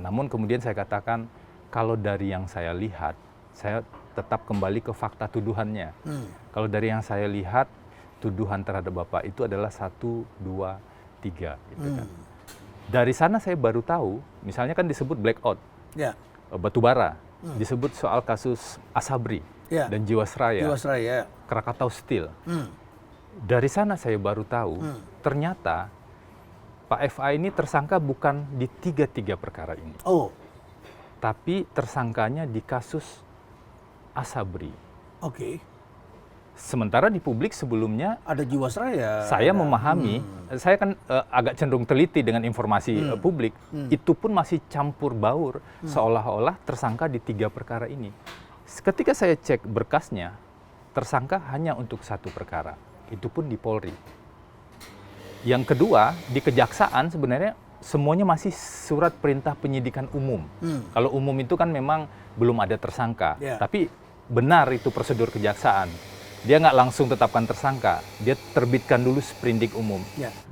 [SPEAKER 1] Namun kemudian saya katakan, kalau dari yang saya lihat, saya tetap kembali ke fakta tuduhannya. Kalau dari yang saya lihat, tuduhan terhadap Bapak itu adalah 1, 2, 3. Gitu kan. Dari sana saya baru tahu, misalnya kan disebut blackout, batubara, disebut soal kasus Asabri dan Jiwasraya, Krakatau Steel. Dari sana saya baru tahu, ternyata Pak FA ini tersangka bukan di 3 perkara ini. Tapi tersangkanya di kasus Asabri. Sementara di publik sebelumnya
[SPEAKER 2] ada Jiwasraya.
[SPEAKER 1] Saya memahami, saya kan agak cenderung teliti dengan informasi publik. Itu pun masih campur baur, seolah-olah tersangka di 3 perkara ini. Ketika saya cek berkasnya, tersangka hanya untuk 1 perkara. Itu pun di Polri. Yang kedua, di Kejaksaan sebenarnya semuanya masih surat perintah penyidikan umum. Kalau umum itu kan memang belum ada tersangka, tapi benar itu prosedur Kejaksaan. Dia nggak langsung tetapkan tersangka, dia terbitkan dulu sprindik umum.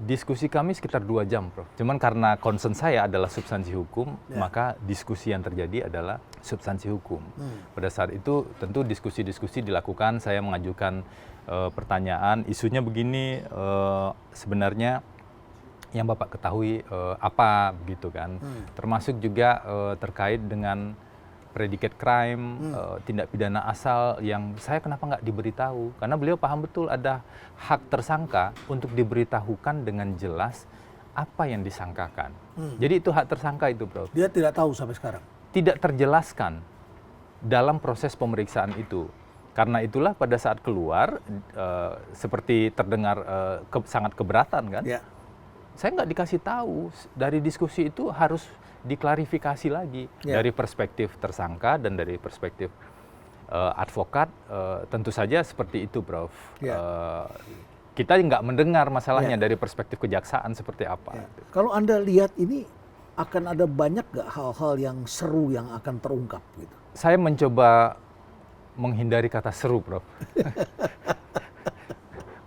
[SPEAKER 1] Diskusi kami sekitar 2 jam, Prof. Cuman karena concern saya adalah substansi hukum, maka diskusi yang terjadi adalah substansi hukum. Pada saat itu tentu diskusi-diskusi dilakukan, saya mengajukan pertanyaan, isunya begini, sebenarnya yang Bapak ketahui apa begitu kan, termasuk juga terkait dengan predicate crime, tindak pidana asal yang saya kenapa nggak diberitahu, karena beliau paham betul ada hak tersangka untuk diberitahukan dengan jelas apa yang disangkakan. Jadi itu hak tersangka itu, Prof.
[SPEAKER 2] Dia tidak tahu sampai sekarang?
[SPEAKER 1] Tidak terjelaskan dalam proses pemeriksaan itu. Karena itulah pada saat keluar, seperti terdengar sangat keberatan kan, saya nggak dikasih tahu, dari diskusi itu harus diklarifikasi lagi dari perspektif tersangka dan dari perspektif advokat, tentu saja seperti itu, Prof. Kita nggak mendengar masalahnya dari perspektif kejaksaan seperti apa.
[SPEAKER 2] Kalau Anda lihat ini, akan ada banyak nggak hal-hal yang seru yang akan terungkap gitu?
[SPEAKER 1] Saya mencoba menghindari kata seru, Prof.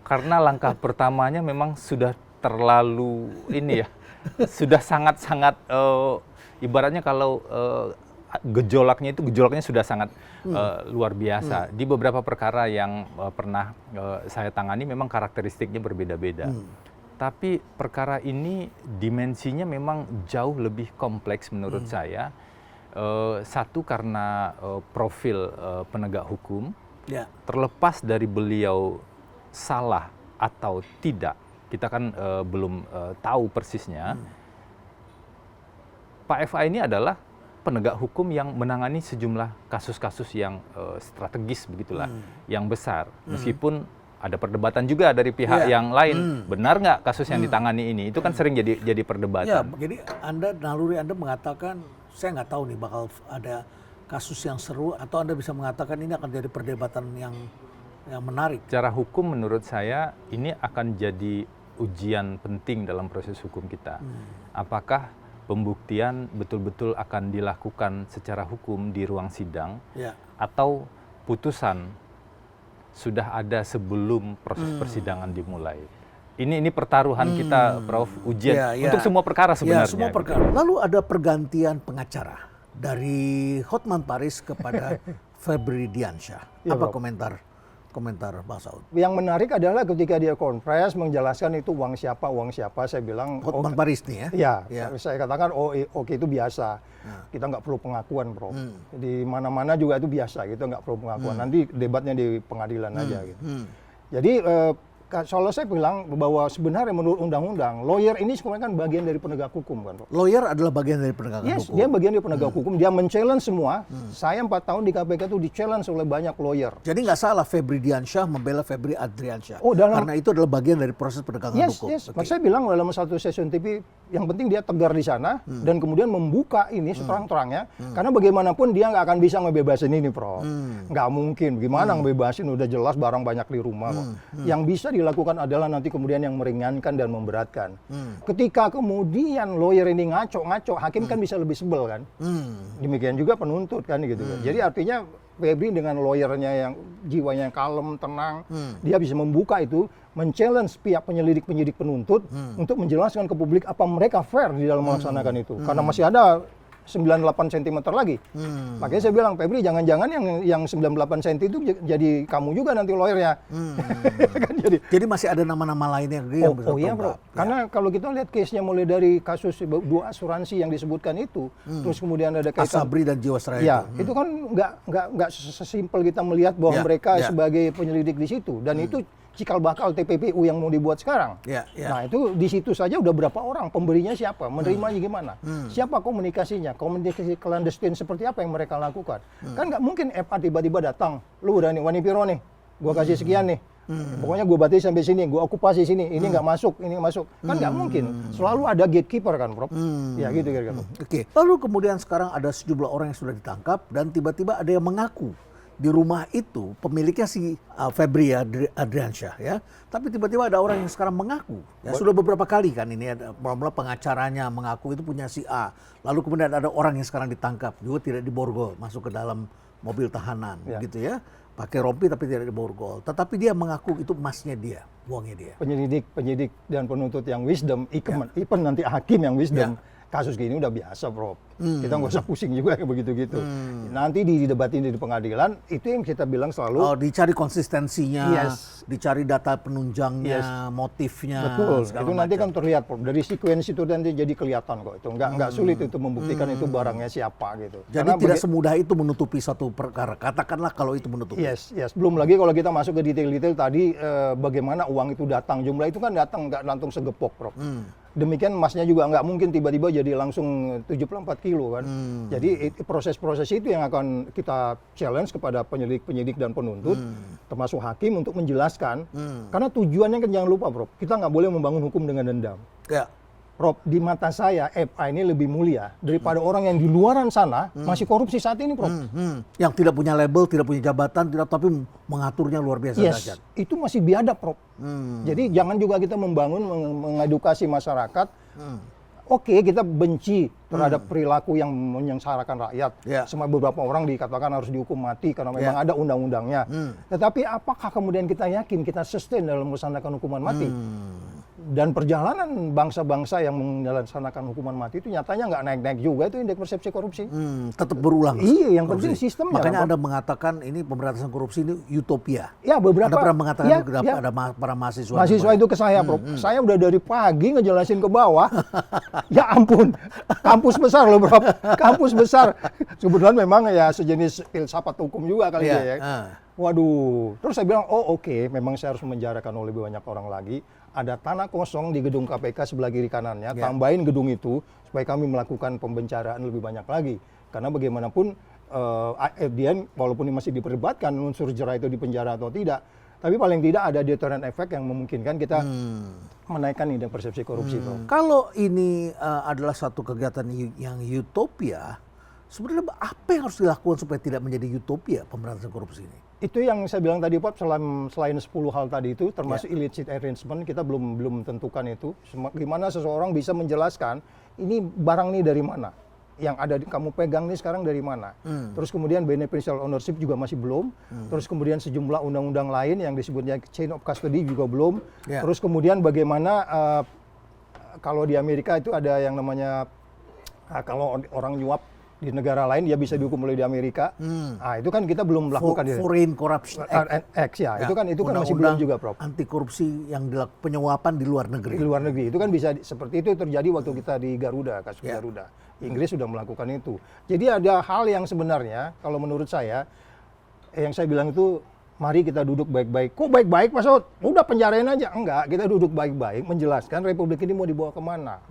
[SPEAKER 1] Karena langkah pertamanya memang sudah terlalu ini ya, sudah sangat-sangat ibaratnya kalau gejolaknya sudah sangat luar biasa. Di beberapa perkara yang pernah saya tangani memang karakteristiknya berbeda-beda. Tapi perkara ini dimensinya memang jauh lebih kompleks menurut saya. Satu karena profil penegak hukum, terlepas dari beliau salah atau tidak, kita kan belum tahu persisnya. Pak FA ini adalah penegak hukum yang menangani sejumlah kasus-kasus yang strategis begitulah, yang besar. Meskipun ada perdebatan juga dari pihak yang lain, benar nggak kasus yang ditangani ini? Itu kan sering jadi perdebatan.
[SPEAKER 2] Jadi naluri Anda mengatakan, saya nggak tahu nih bakal ada kasus yang seru, atau Anda bisa mengatakan ini akan jadi perdebatan yang menarik.
[SPEAKER 1] Secara hukum menurut saya ini akan jadi ujian penting dalam proses hukum kita. Apakah pembuktian betul-betul akan dilakukan secara hukum di ruang sidang, atau putusan sudah ada sebelum proses persidangan dimulai? Ini pertaruhan kita, Prof, ujian untuk semua perkara sebenarnya.
[SPEAKER 2] Semua perkara. Lalu ada pergantian pengacara dari Hotman Paris kepada Febri Diansyah. Apa komentar komentar Bang Saud?
[SPEAKER 3] Yang menarik adalah ketika dia konfres menjelaskan itu uang siapa, saya bilang
[SPEAKER 2] Hotman Paris nih ya?
[SPEAKER 3] Ya, saya katakan oke itu biasa. Kita nggak perlu pengakuan, Bro. Di mana-mana juga itu biasa gitu, nggak perlu pengakuan. Nanti debatnya di pengadilan aja gitu. Jadi soalnya saya bilang bahwa sebenarnya menurut undang-undang, lawyer ini sebenarnya kan bagian dari penegak hukum kan, Bro.
[SPEAKER 2] Lawyer adalah bagian dari penegakan
[SPEAKER 3] Yes,
[SPEAKER 2] hukum.
[SPEAKER 3] dia bagian dari penegak hukum. Dia men-challenge semua. Saya 4 tahun di KPK itu di-challenge oleh banyak lawyer.
[SPEAKER 2] Jadi nggak salah Febri Diansyah membela Febri Adriansyah.
[SPEAKER 3] Oh,
[SPEAKER 2] karena itu adalah bagian dari proses penegakan hukum.
[SPEAKER 3] Yes. Maka saya bilang dalam satu session TV, yang penting dia tegar di sana dan kemudian membuka ini seterang-terangnya. Karena bagaimanapun dia nggak akan bisa ngebebasin ini, Prof. Nggak mungkin. Gimana ngebebasin? Udah jelas barang banyak di rumah kok. Yang bisa dilakukan adalah nanti kemudian yang meringankan dan memberatkan. Ketika kemudian lawyer ini ngaco, hakim kan bisa lebih sebel kan. Demikian juga penuntut kan gitu kan. Jadi artinya Febri dengan lawyernya yang jiwanya kalem, tenang, dia bisa membuka itu, men-challenge pihak penyelidik penuntut untuk menjelaskan ke publik apa mereka fair di dalam melaksanakan itu. Karena masih ada 98 cm lagi. Makanya saya bilang, Febri jangan-jangan yang 98 cm itu jadi kamu juga nanti lawyernya. Kan
[SPEAKER 2] jadi masih ada nama-nama lainnya yang bisa
[SPEAKER 3] iya, Bro. Karena kalau kita lihat case-nya mulai dari kasus 2 asuransi yang disebutkan itu, terus kemudian ada kaitan
[SPEAKER 2] Asabri dan Jiwasraya
[SPEAKER 3] ya, itu kan nggak sesimpel kita melihat bahwa mereka sebagai penyelidik di situ, dan itu cikal bakal TPPU yang mau dibuat sekarang. Nah itu di situ saja udah berapa orang, pemberinya siapa, menerimanya gimana, siapa komunikasinya, komunikasi clandestine seperti apa yang mereka lakukan. Kan nggak mungkin FA tiba-tiba datang, lu udah nih Wani Piro nih, gua kasih sekian nih, pokoknya gua batasi sampai sini, gua okupasi sini, ini nggak masuk, ini masuk, kan nggak mungkin. Selalu ada gatekeeper kan, Prof. Ya gitu kira-kira.
[SPEAKER 2] Oke. Lalu kemudian sekarang ada sejumlah orang yang sudah ditangkap dan tiba-tiba ada yang mengaku di rumah itu pemiliknya si Febri Adriansyah ya, tapi tiba-tiba ada orang yang sekarang mengaku ya, sudah beberapa kali kan ini ada mula-mula pengacaranya mengaku itu punya si A, lalu kemudian ada orang yang sekarang ditangkap juga tidak diborgol, masuk ke dalam mobil tahanan gitu ya, pakai rompi tapi tidak diborgol, tetapi dia mengaku itu emasnya dia, uangnya dia.
[SPEAKER 3] Penyidik dan penuntut yang wisdom, even nanti hakim yang wisdom. Kasus gini udah biasa, Bro. Kita nggak usah pusing juga kayak begitu-gitu. Nanti didebatin di pengadilan, itu yang kita bilang selalu.
[SPEAKER 2] Oh, dicari konsistensinya, dicari data penunjangnya, motifnya.
[SPEAKER 3] Betul. Itu nanti kan terlihat, Bro. Dari sekuensi itu nanti jadi kelihatan kok. Itu nggak sulit itu membuktikan itu barangnya siapa gitu.
[SPEAKER 2] Jadi tidak semudah itu menutupi satu perkara. Katakanlah kalau itu menutupi.
[SPEAKER 3] Yes. Belum lagi kalau kita masuk ke detail-detail tadi, bagaimana uang itu datang. Jumlah itu kan datang nggak langsung segepok, Bro. Demikian emasnya juga nggak mungkin tiba-tiba jadi langsung 74 kilo kan. Jadi proses-proses itu yang akan kita challenge kepada penyidik dan penuntut, termasuk hakim untuk menjelaskan. Karena tujuannya kan jangan lupa, Bro, kita nggak boleh membangun hukum dengan dendam.
[SPEAKER 2] Ya.
[SPEAKER 3] Rob, di mata saya FA ini lebih mulia daripada orang yang di luaran sana masih korupsi saat ini, Prof.
[SPEAKER 2] Yang tidak punya label, tidak punya jabatan, tapi mengaturnya luar biasa dahsyat.
[SPEAKER 3] Itu masih biadab, Prof. Jadi jangan juga kita membangun, mengedukasi masyarakat. Oke, kita benci terhadap perilaku yang menyengsarakan rakyat. Semua beberapa orang dikatakan harus dihukum mati karena memang ada undang-undangnya. Tetapi apakah kemudian kita yakin kita sustain dalam melaksanakan hukuman mati? Dan perjalanan bangsa-bangsa yang melaksanakan hukuman mati itu nyatanya nggak naik-naik juga itu indeks persepsi korupsi.
[SPEAKER 2] Tetap berulang.
[SPEAKER 3] Iya, yang penting sistemnya.
[SPEAKER 2] Makanya Anda mengatakan ini pemberantasan korupsi ini utopia.
[SPEAKER 3] Ya, beberapa.
[SPEAKER 2] Anda pernah mengatakan ada para mahasiswa.
[SPEAKER 3] Mahasiswa itu ke saya, Prof. Saya udah dari pagi ngejelasin ke bawah. Ya ampun, kampus besar loh, Prof. Kampus besar. Kebetulan memang ya sejenis filsafat hukum juga kali ya. Waduh, terus saya bilang, oh oke, memang saya harus memenjarakan lebih banyak orang lagi. Ada tanah kosong di gedung KPK sebelah kiri kanannya, tambahin gedung itu supaya kami melakukan pembencaraan lebih banyak lagi. Karena bagaimanapun, FDN walaupun ini masih diperdebatkan unsur jera itu di penjara atau tidak, tapi paling tidak ada deterrent effect yang memungkinkan kita menaikkan indeks persepsi korupsi.
[SPEAKER 2] Kalau ini adalah satu kegiatan yang utopia, sebenarnya apa yang harus dilakukan supaya tidak menjadi utopia pemberantasan korupsi ini?
[SPEAKER 3] Itu yang saya bilang tadi, Pak, selain 10 hal tadi itu, termasuk illicit arrangement, kita belum tentukan itu. Gimana seseorang bisa menjelaskan, ini barang nih dari mana? Yang ada kamu pegang nih sekarang dari mana? Terus kemudian beneficial ownership juga masih belum. Terus kemudian sejumlah undang-undang lain yang disebutnya chain of custody juga belum. Terus kemudian bagaimana, kalau di Amerika itu ada yang namanya, kalau orang nyuap di negara lain, dia bisa dihukum oleh di Amerika. Nah, itu kan kita belum melakukan
[SPEAKER 2] Foreign Corruption Act.
[SPEAKER 3] Ya, itu kan masih belum juga, Prof.
[SPEAKER 2] Anti korupsi yang dilakukan penyuapan di luar negeri.
[SPEAKER 3] Di luar negeri itu kan bisa seperti itu terjadi waktu kita di Garuda, kasus Garuda. Inggris sudah melakukan itu. Jadi ada hal yang sebenarnya kalau menurut saya yang saya bilang itu, mari kita duduk baik-baik. Kok baik-baik, Mas Saud? Udah penjarain aja. Enggak, kita duduk baik-baik, menjelaskan Republik ini mau dibawa kemana.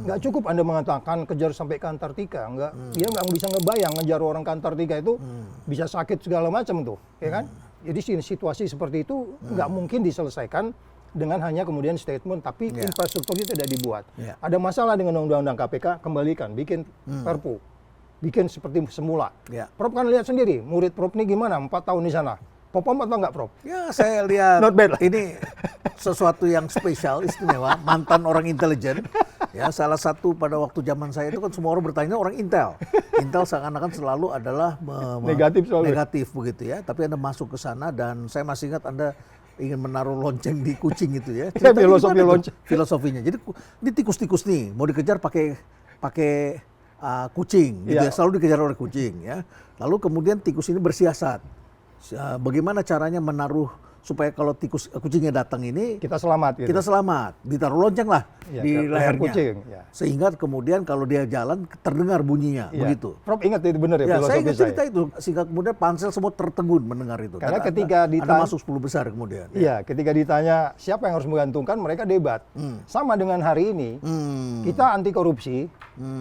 [SPEAKER 3] Enggak cukup Anda mengatakan kejar sampai ke Antartika. Enggak, dia nggak bisa ngebayang ngejar orang ke Antartika itu bisa sakit segala macam tuh, ya kan? Jadi situasi seperti itu nggak mungkin diselesaikan dengan hanya kemudian statement, tapi infrastrukturnya tidak dibuat. Ada masalah dengan undang-undang KPK, kembalikan, bikin Perpu. Bikin seperti semula. Prof kan lihat sendiri, murid Prof ini gimana 4 tahun di sana. Popom atau enggak, Prof?
[SPEAKER 2] Ya, saya lihat
[SPEAKER 3] Not bad lah.
[SPEAKER 2] Ini sesuatu yang spesial, istimewa, mantan orang intelijen. Ya, salah satu pada waktu zaman saya itu kan semua orang bertanya orang Intel. Intel seakan-akan selalu adalah negatif begitu ya. Tapi Anda masuk ke sana dan saya masih ingat Anda ingin menaruh lonceng di kucing itu ya.
[SPEAKER 3] Filosofi lonceng.
[SPEAKER 2] Filosofinya. Jadi ini tikus-tikus nih mau dikejar pakai kucing gitu ya. Selalu dikejar oleh kucing ya. Lalu kemudian tikus ini bersiasat. Bagaimana caranya menaruh supaya kalau kucingnya datang ini
[SPEAKER 3] kita selamat gitu.
[SPEAKER 2] Kita selamat, ditaruh lonceng lah di lehernya. Kucing, sehingga kemudian kalau dia jalan terdengar bunyinya, begitu.
[SPEAKER 3] Prof ingat itu benar ya,
[SPEAKER 2] saya ingat cerita itu, sehingga kemudian pansel semua tertegun mendengar itu.
[SPEAKER 3] Karena
[SPEAKER 2] dan
[SPEAKER 3] ketika
[SPEAKER 2] Anda masuk 10 besar kemudian.
[SPEAKER 3] Iya, ketika ditanya siapa yang harus menggantungkan, mereka debat. Sama dengan hari ini, kita anti korupsi,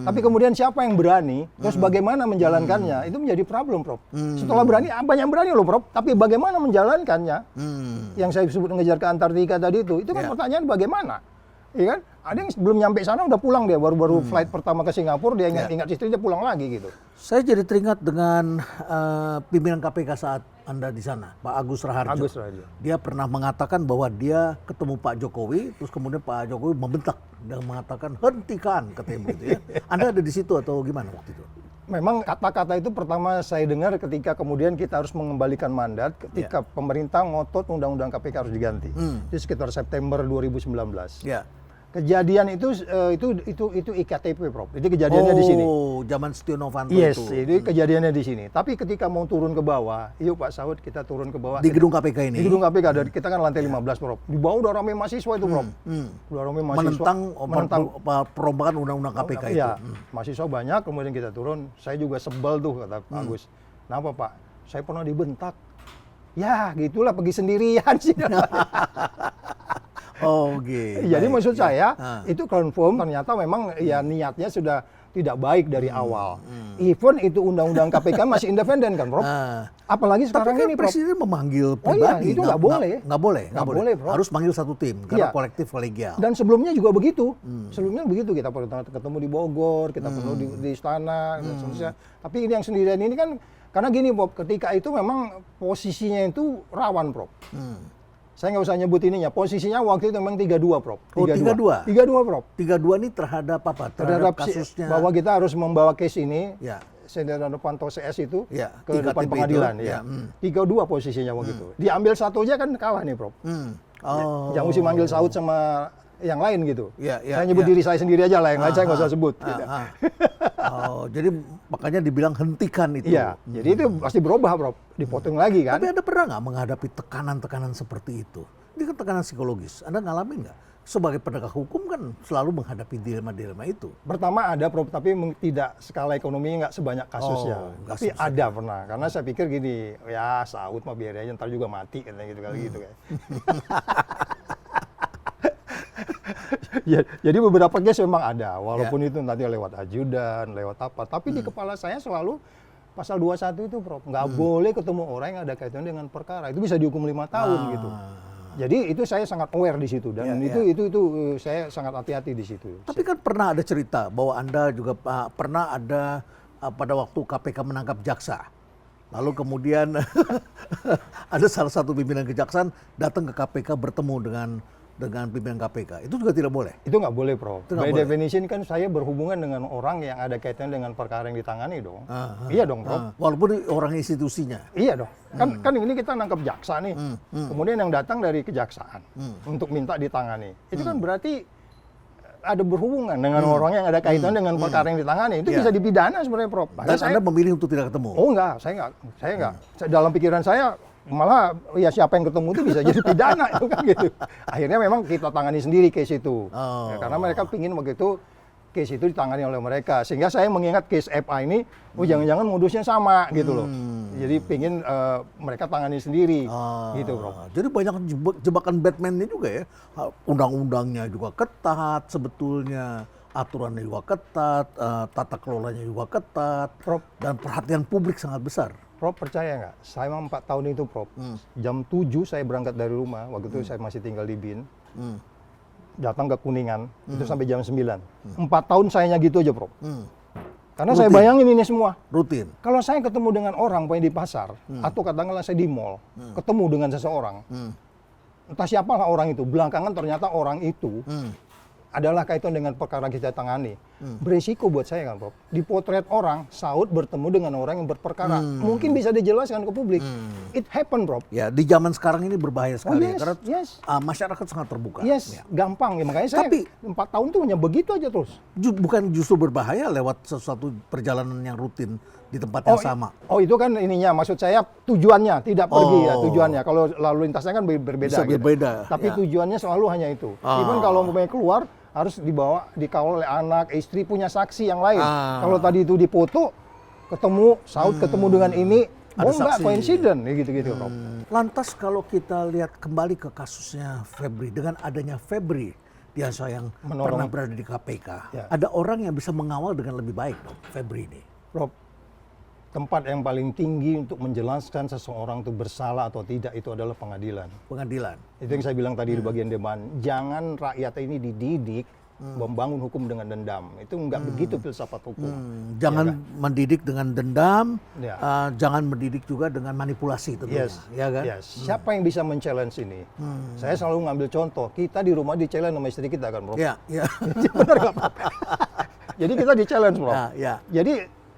[SPEAKER 3] tapi kemudian siapa yang berani, terus bagaimana menjalankannya, itu menjadi problem, Prof. Setelah berani, banyak berani loh, Prof, tapi bagaimana menjalankannya, yang saya sebut ngejar ke Antartika tadi itu kan pertanyaan bagaimana, iya kan? Ada yang belum nyampe sana udah pulang dia, baru flight pertama ke Singapura, dia ingat istrinya pulang lagi gitu.
[SPEAKER 2] Saya jadi teringat dengan pimpinan KPK saat Anda di sana, Pak Agus Raharjo. Dia pernah mengatakan bahwa dia ketemu Pak Jokowi, terus kemudian Pak Jokowi membentak dan mengatakan hentikan, katanya begitu ya. Anda ada di situ atau gimana waktu itu?
[SPEAKER 3] Memang kata-kata itu pertama saya dengar ketika kemudian kita harus mengembalikan mandat ketika pemerintah ngotot undang-undang KPK harus diganti. Itu sekitar September 2019. Kejadian itu IKTP, Prof. Itu kejadiannya di sini.
[SPEAKER 2] Oh, zaman Setia Novanto
[SPEAKER 3] itu.
[SPEAKER 2] Itu
[SPEAKER 3] Kejadiannya di sini. Tapi ketika mau turun ke bawah, yuk Pak Saud kita turun ke bawah.
[SPEAKER 2] Di gedung KPK ini?
[SPEAKER 3] Di gedung KPK, dari kita kan lantai 15, Prof. Di bawah udah ramai mahasiswa itu, Prof. Udah ramai mahasiswa.
[SPEAKER 2] Menentang perombakan undang-undang KPK itu.
[SPEAKER 3] Iya, mahasiswa banyak, kemudian kita turun. Saya juga sebel tuh, kata Pak Agus. Kenapa, Pak? Saya pernah dibentak. Ya, gitulah, pergi sendirian sih. Jadi maksud saya itu confirm ternyata memang ya niatnya sudah tidak baik dari awal. Even itu undang-undang KPK masih independen kan, Prof? Apalagi sekarang
[SPEAKER 2] tapi kan
[SPEAKER 3] ini, Prof.
[SPEAKER 2] Presiden memanggil pribadi.
[SPEAKER 3] Itu nggak boleh.
[SPEAKER 2] Nggak boleh, Prof. Harus manggil satu tim karena kolektif kolegial.
[SPEAKER 3] Dan sebelumnya juga begitu. Sebelumnya begitu, kita pernah ketemu di Bogor, kita pernah di istana, dan seterusnya. Tapi ini yang sendirian ini kan karena gini, Prof, ketika itu memang posisinya itu rawan, Prof. Saya nggak usah nyebut ininya. Posisinya waktu itu memang 32, Prof.
[SPEAKER 2] 32?
[SPEAKER 3] 32, Prof.
[SPEAKER 2] 32 ini terhadap apa?
[SPEAKER 3] Terhadap
[SPEAKER 2] kasusnya.
[SPEAKER 3] Bahwa kita harus membawa case ini, Setia Novanto CS itu, ke depan pengadilan. 32 posisinya waktu itu. Diambil satu aja kan kalah nih, Prof. Yang mesti manggil Saud sama yang lain gitu. Saya nyebut diri saya sendiri aja lah, yang lain saya nggak usah sebut.
[SPEAKER 2] Jadi makanya dibilang hentikan itu.
[SPEAKER 3] Iya, jadi itu pasti berubah, Prof. Dipotong lagi kan.
[SPEAKER 2] Tapi Anda pernah nggak menghadapi tekanan-tekanan seperti itu? Ini kan tekanan psikologis. Anda ngalamin nggak? Sebagai penegak hukum kan selalu menghadapi dilema-dilema itu.
[SPEAKER 3] Pertama ada, Prof, tapi tidak skala ekonominya nggak sebanyak kasusnya. Tapi ada pernah. Karena saya pikir gini, ya Saud mah biar aja ntar juga mati katanya gitu kali gitu kayak. Ya, jadi beberapa case memang ada, walaupun itu nanti lewat ajudan, lewat apa. Tapi di kepala saya selalu pasal 21 itu, Prof. Nggak boleh ketemu orang yang ada kaitannya dengan perkara. Itu bisa dihukum 5 tahun gitu. Jadi itu saya sangat aware di situ dan itu saya sangat hati-hati di situ.
[SPEAKER 2] Tapi kan pernah ada cerita bahwa Anda juga pernah ada pada waktu KPK menangkap jaksa. Lalu kemudian ada salah satu pimpinan kejaksaan datang ke KPK bertemu dengan pimpinan KPK. Itu juga tidak boleh?
[SPEAKER 3] Itu nggak boleh, Prof. By definition kan saya berhubungan dengan orang yang ada kaitan dengan perkara yang ditangani dong. Iya dong, Prof.
[SPEAKER 2] Walaupun orang institusinya?
[SPEAKER 3] Iya dong. Kan ini kita nangkap jaksa nih. Kemudian yang datang dari kejaksaan untuk minta ditangani. Itu kan berarti ada berhubungan dengan orang yang ada kaitan dengan perkara yang ditangani, itu bisa dipidana sebenarnya, Prof.
[SPEAKER 2] Dan Anda memilih untuk tidak ketemu?
[SPEAKER 3] Oh enggak, saya enggak. Dalam pikiran saya malah ya siapa yang ketemu itu bisa jadi pidana itu kan gitu. Akhirnya memang kita tangani sendiri case itu. Ya, karena mereka pingin begitu case itu ditangani oleh mereka, sehingga saya mengingat case FA ini, jangan-jangan modusnya sama gitu loh. Jadi pingin mereka tangani sendiri, gitu Bro.
[SPEAKER 2] Jadi banyak jebakan Batman-nya juga ya. Undang-undangnya juga ketat sebetulnya, aturannya juga ketat, tata kelolanya juga ketat,
[SPEAKER 3] Prof.
[SPEAKER 2] dan perhatian publik sangat besar.
[SPEAKER 3] Prof percaya nggak? Saya 4 tahun itu Prof, jam 7 saya berangkat dari rumah, waktu itu saya masih tinggal di BIN. Datang ke Kuningan, itu sampai jam 9. 4 tahun sayanya gitu aja, Prof. Karena
[SPEAKER 2] Rutin.
[SPEAKER 3] saya bayangin ini semua.
[SPEAKER 2] Rutin.
[SPEAKER 3] Kalau saya ketemu dengan orang di pasar, atau katakanlah saya di mall, ketemu dengan seseorang, entah siapalah orang itu, belakangan ternyata orang itu adalah kaitan dengan perkara kita tangani. Beresiko buat saya kan, Prof. Dipotret orang, saud bertemu dengan orang yang berperkara. Mungkin bisa dijelaskan ke publik. It happen, Prof.
[SPEAKER 2] Ya, di zaman sekarang ini berbahaya sekali,
[SPEAKER 3] yes,
[SPEAKER 2] karena
[SPEAKER 3] yes.
[SPEAKER 2] Masyarakat sangat terbuka.
[SPEAKER 3] Yes,
[SPEAKER 2] Ya.
[SPEAKER 3] gampang ya. Makanya saya
[SPEAKER 2] Tapi
[SPEAKER 3] 4 tahun tuh hanya begitu aja terus.
[SPEAKER 2] Bukan justru berbahaya lewat sesuatu perjalanan yang rutin di tempat yang sama.
[SPEAKER 3] Oh itu kan ininya, maksud saya tujuannya, tidak pergi ya tujuannya. Kalau lalu lintasnya kan berbeda.
[SPEAKER 2] Bisa
[SPEAKER 3] gitu.
[SPEAKER 2] berbeda,
[SPEAKER 3] Tapi
[SPEAKER 2] ya.
[SPEAKER 3] tujuannya selalu hanya itu. Even kalau mau keluar, harus dibawa, dikawal oleh anak, istri, punya saksi yang lain. Kalau tadi itu dipoto, ketemu, saud ketemu dengan ini,
[SPEAKER 2] Ada
[SPEAKER 3] enggak,
[SPEAKER 2] saksi.
[SPEAKER 3] coincident, gitu-gitu. Prof.
[SPEAKER 2] Lantas kalau kita lihat kembali ke kasusnya Febri, dengan adanya Febri Diansyah yang pernah berada di KPK,
[SPEAKER 3] Ya.
[SPEAKER 2] ada orang yang bisa mengawal dengan lebih baik dong, Febri ini.
[SPEAKER 3] Prof, tempat yang paling tinggi untuk menjelaskan seseorang itu bersalah atau tidak itu adalah pengadilan.
[SPEAKER 2] Pengadilan.
[SPEAKER 3] Itu yang saya bilang tadi di bagian depan. Jangan rakyat ini dididik membangun hukum dengan dendam. Itu nggak begitu filsafat hukum.
[SPEAKER 2] Jangan mendidik dengan dendam,
[SPEAKER 3] Ya.
[SPEAKER 2] jangan mendidik juga dengan manipulasi tentunya.
[SPEAKER 3] Yes,
[SPEAKER 2] Ya kan?
[SPEAKER 3] yes. Siapa yang bisa men-challenge ini? Saya selalu ngambil contoh. Kita di rumah di-challenge sama istri kita kan, Bro.
[SPEAKER 2] Ya, ya.
[SPEAKER 3] Benar nggak, Prof? Jadi kita di-challenge, Bro.
[SPEAKER 2] Ya.
[SPEAKER 3] Jadi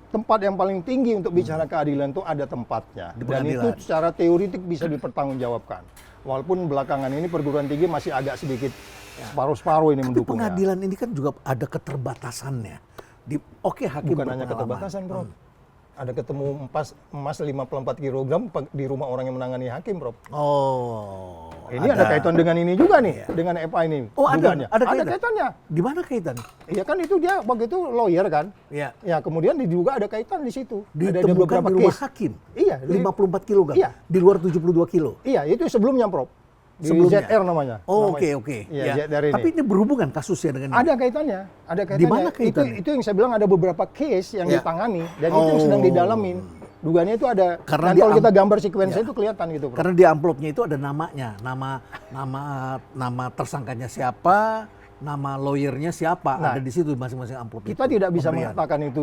[SPEAKER 3] tempat yang paling tinggi untuk bicara keadilan itu ada tempatnya.
[SPEAKER 2] Di
[SPEAKER 3] Dan itu
[SPEAKER 2] pengadilan.
[SPEAKER 3] secara teoritik bisa dipertanggungjawabkan. Walaupun belakangan ini perguruan tinggi masih agak sedikit separuh-separuh ini
[SPEAKER 2] Tapi
[SPEAKER 3] mendukungnya.
[SPEAKER 2] pengadilan ini kan juga ada keterbatasannya. Oke, hakim
[SPEAKER 3] Bukan hanya
[SPEAKER 2] berpengalaman.
[SPEAKER 3] keterbatasan, Bro. Ada ketemu emas 54 kg di rumah orang yang menangani hakim, Bro.
[SPEAKER 2] Oh.
[SPEAKER 3] Ini ada kaitan dengan ini juga nih, dengan FA ini.
[SPEAKER 2] Oh,
[SPEAKER 3] dugaannya.
[SPEAKER 2] ada
[SPEAKER 3] kaitannya.
[SPEAKER 2] Di mana kaitan?
[SPEAKER 3] Iya kan itu dia begitu lawyer kan.
[SPEAKER 2] Ya.
[SPEAKER 3] Ya, kemudian diduga ada kaitan di situ. Ada
[SPEAKER 2] Ditemukan
[SPEAKER 3] beberapa
[SPEAKER 2] di rumah
[SPEAKER 3] case.
[SPEAKER 2] hakim.
[SPEAKER 3] Iya,
[SPEAKER 2] 54 kilo kan?
[SPEAKER 3] Iya.
[SPEAKER 2] Di luar 72 kilo.
[SPEAKER 3] Iya, itu sebelumnya, Prof. Di
[SPEAKER 2] Sebelumnya.
[SPEAKER 3] ZR namanya.
[SPEAKER 2] Oh,
[SPEAKER 3] Namanya.
[SPEAKER 2] oke.
[SPEAKER 3] Iya,
[SPEAKER 2] Ya.
[SPEAKER 3] ZR ini.
[SPEAKER 2] Tapi ini berhubungan kasusnya dengan ini?
[SPEAKER 3] Ada kaitannya, ada kaitannya.
[SPEAKER 2] Di mana kaitannya?
[SPEAKER 3] Itu yang saya bilang ada beberapa case yang
[SPEAKER 2] Ya.
[SPEAKER 3] ditangani dan itu yang sedang didalamin. Dugaannya itu ada.
[SPEAKER 2] Karena
[SPEAKER 3] dan
[SPEAKER 2] dia
[SPEAKER 3] kalau kita gambar sekuensinya itu kelihatan gitu, Prof.
[SPEAKER 2] Karena di amplopnya itu ada namanya, nama tersangkanya siapa, nama lawyernya siapa,
[SPEAKER 3] Nah,
[SPEAKER 2] ada di situ masing-masing amplop.
[SPEAKER 3] Kita
[SPEAKER 2] itu,
[SPEAKER 3] tidak bisa
[SPEAKER 2] pemberian.
[SPEAKER 3] mengatakan itu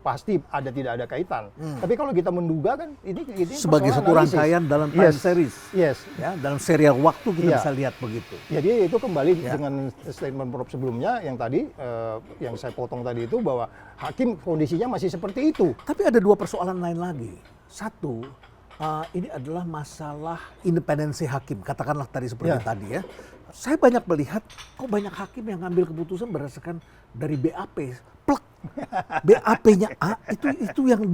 [SPEAKER 3] pasti ada tidak ada kaitan. Tapi kalau kita menduga kan ini
[SPEAKER 2] Sebagai
[SPEAKER 3] persoalan
[SPEAKER 2] satu
[SPEAKER 3] analisis.
[SPEAKER 2] rangkaian dalam time
[SPEAKER 3] Yes.
[SPEAKER 2] series.
[SPEAKER 3] Yes.
[SPEAKER 2] Ya, dalam serial waktu kita
[SPEAKER 3] Iya.
[SPEAKER 2] bisa lihat begitu.
[SPEAKER 3] Jadi itu kembali
[SPEAKER 2] Ya.
[SPEAKER 3] dengan statement Prof sebelumnya yang tadi yang saya potong tadi itu bahwa hakim kondisinya masih seperti itu.
[SPEAKER 2] Tapi ada dua persoalan lain lagi. Satu, ini adalah masalah independensi hakim. Katakanlah tadi seperti
[SPEAKER 3] Ya.
[SPEAKER 2] tadi ya. Saya banyak melihat kok banyak hakim yang ngambil keputusan berdasarkan dari BAP. Plek. BAP-nya A itu yang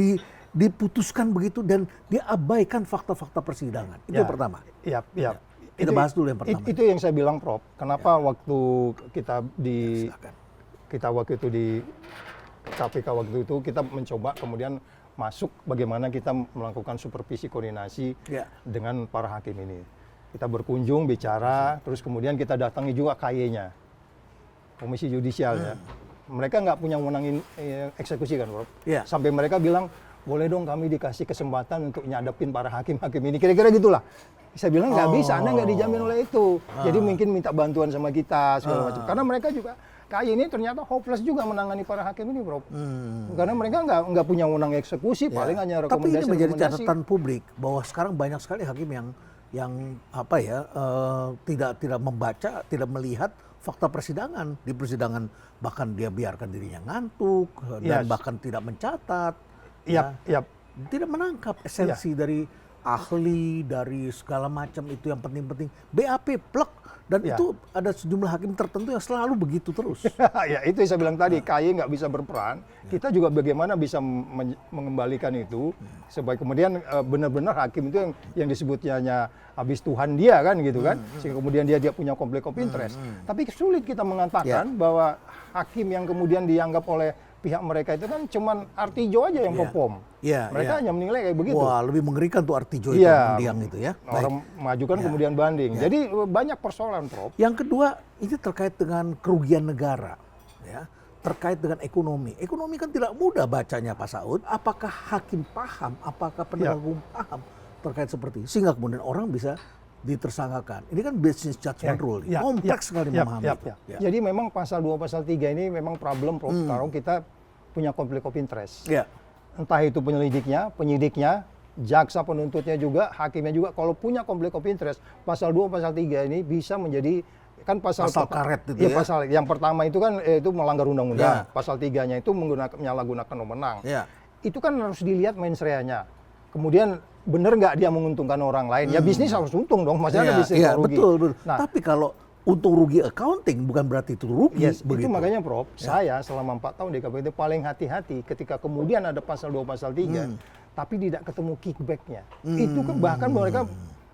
[SPEAKER 2] diputuskan begitu dan dia abaikan fakta-fakta persidangan. Itu
[SPEAKER 3] Ya.
[SPEAKER 2] yang pertama.
[SPEAKER 3] Iya, iya.
[SPEAKER 2] Kita bahas dulu yang pertama.
[SPEAKER 3] Itu yang saya bilang, Prof. Kenapa waktu kita
[SPEAKER 2] Silakan.
[SPEAKER 3] waktu itu di KPK waktu itu kita mencoba kemudian masuk bagaimana kita melakukan supervisi koordinasi
[SPEAKER 2] Ya.
[SPEAKER 3] dengan para hakim ini. Kita berkunjung, bicara, terus kemudian kita datangi juga KY-nya, Komisi Yudisial ya. Mereka nggak punya wewenang eksekusi kan, Prof.
[SPEAKER 2] Ya.
[SPEAKER 3] Sampai mereka bilang, boleh dong kami dikasih kesempatan untuk nyadapin para hakim-hakim ini. Kira-kira gitulah. Saya bilang nggak bisa, Anda nggak dijamin oleh itu. Jadi mungkin minta bantuan sama kita segala macam. Karena mereka juga KY ini ternyata hopeless juga menangani para hakim ini, Bro. Karena mereka nggak punya wewenang eksekusi, paling hanya
[SPEAKER 2] Tapi ini
[SPEAKER 3] rekomendasi.
[SPEAKER 2] menjadi catatan publik bahwa sekarang banyak sekali hakim yang tidak membaca, tidak melihat fakta persidangan. Di persidangan bahkan dia biarkan dirinya ngantuk dan
[SPEAKER 3] Yes.
[SPEAKER 2] bahkan tidak mencatat.
[SPEAKER 3] Iya.
[SPEAKER 2] Tidak menangkap esensi dari ahli, dari segala macam itu yang penting-penting. BAP plek Dan itu ada sejumlah hakim tertentu yang selalu begitu terus.
[SPEAKER 3] Ya itu yang saya bilang tadi, KY nggak bisa berperan, kita juga bagaimana bisa mengembalikan itu, supaya kemudian benar-benar hakim itu yang disebutnya hanya habis Tuhan dia kan gitu kan, sehingga kemudian dia punya konflik of interest. Tapi sulit kita mengatakan bahwa hakim yang kemudian dianggap oleh pihak mereka itu kan cuman Artijo aja yang perform. Mereka hanya menilai kayak begitu.
[SPEAKER 2] Wah, lebih mengerikan tuh Artijo itu, mendiang itu ya.
[SPEAKER 3] Orang majukan kemudian banding. Jadi banyak persoalan, Prof.
[SPEAKER 2] Yang kedua, ini terkait dengan kerugian negara, ya. Terkait dengan ekonomi. Ekonomi kan tidak mudah bacanya, Pak Saud. Apakah hakim paham, apakah penegak hukum paham terkait seperti itu, sehingga kemudian orang bisa ditersangkakan. Ini kan business judgment rule, kompleks sekali memahami itu.
[SPEAKER 3] Jadi memang pasal 2, pasal 3 ini memang problem, Prof. Kalau kita punya konflik of interest. Entah itu penyidiknya, jaksa penuntutnya juga, hakimnya juga, kalau punya konflik of interest, pasal 2, pasal 3 ini bisa menjadi, kan pasal
[SPEAKER 2] karet itu ya.
[SPEAKER 3] Pasal yang pertama itu kan itu melanggar undang-undang. Pasal 3-nya itu menyalahgunakan wewenang. Itu kan harus dilihat mens rea-nya. Kemudian benar nggak dia menguntungkan orang lain? Ya bisnis harus untung dong, maksudnya bisnis rugi.
[SPEAKER 2] Betul. Nah, tapi kalau untung rugi accounting bukan berarti itu rugi.
[SPEAKER 3] Itu makanya, Prof, saya selama 4 tahun di KPK itu paling hati-hati ketika kemudian ada pasal 2, pasal 3, tapi tidak ketemu kickback-nya. Itu bahkan mereka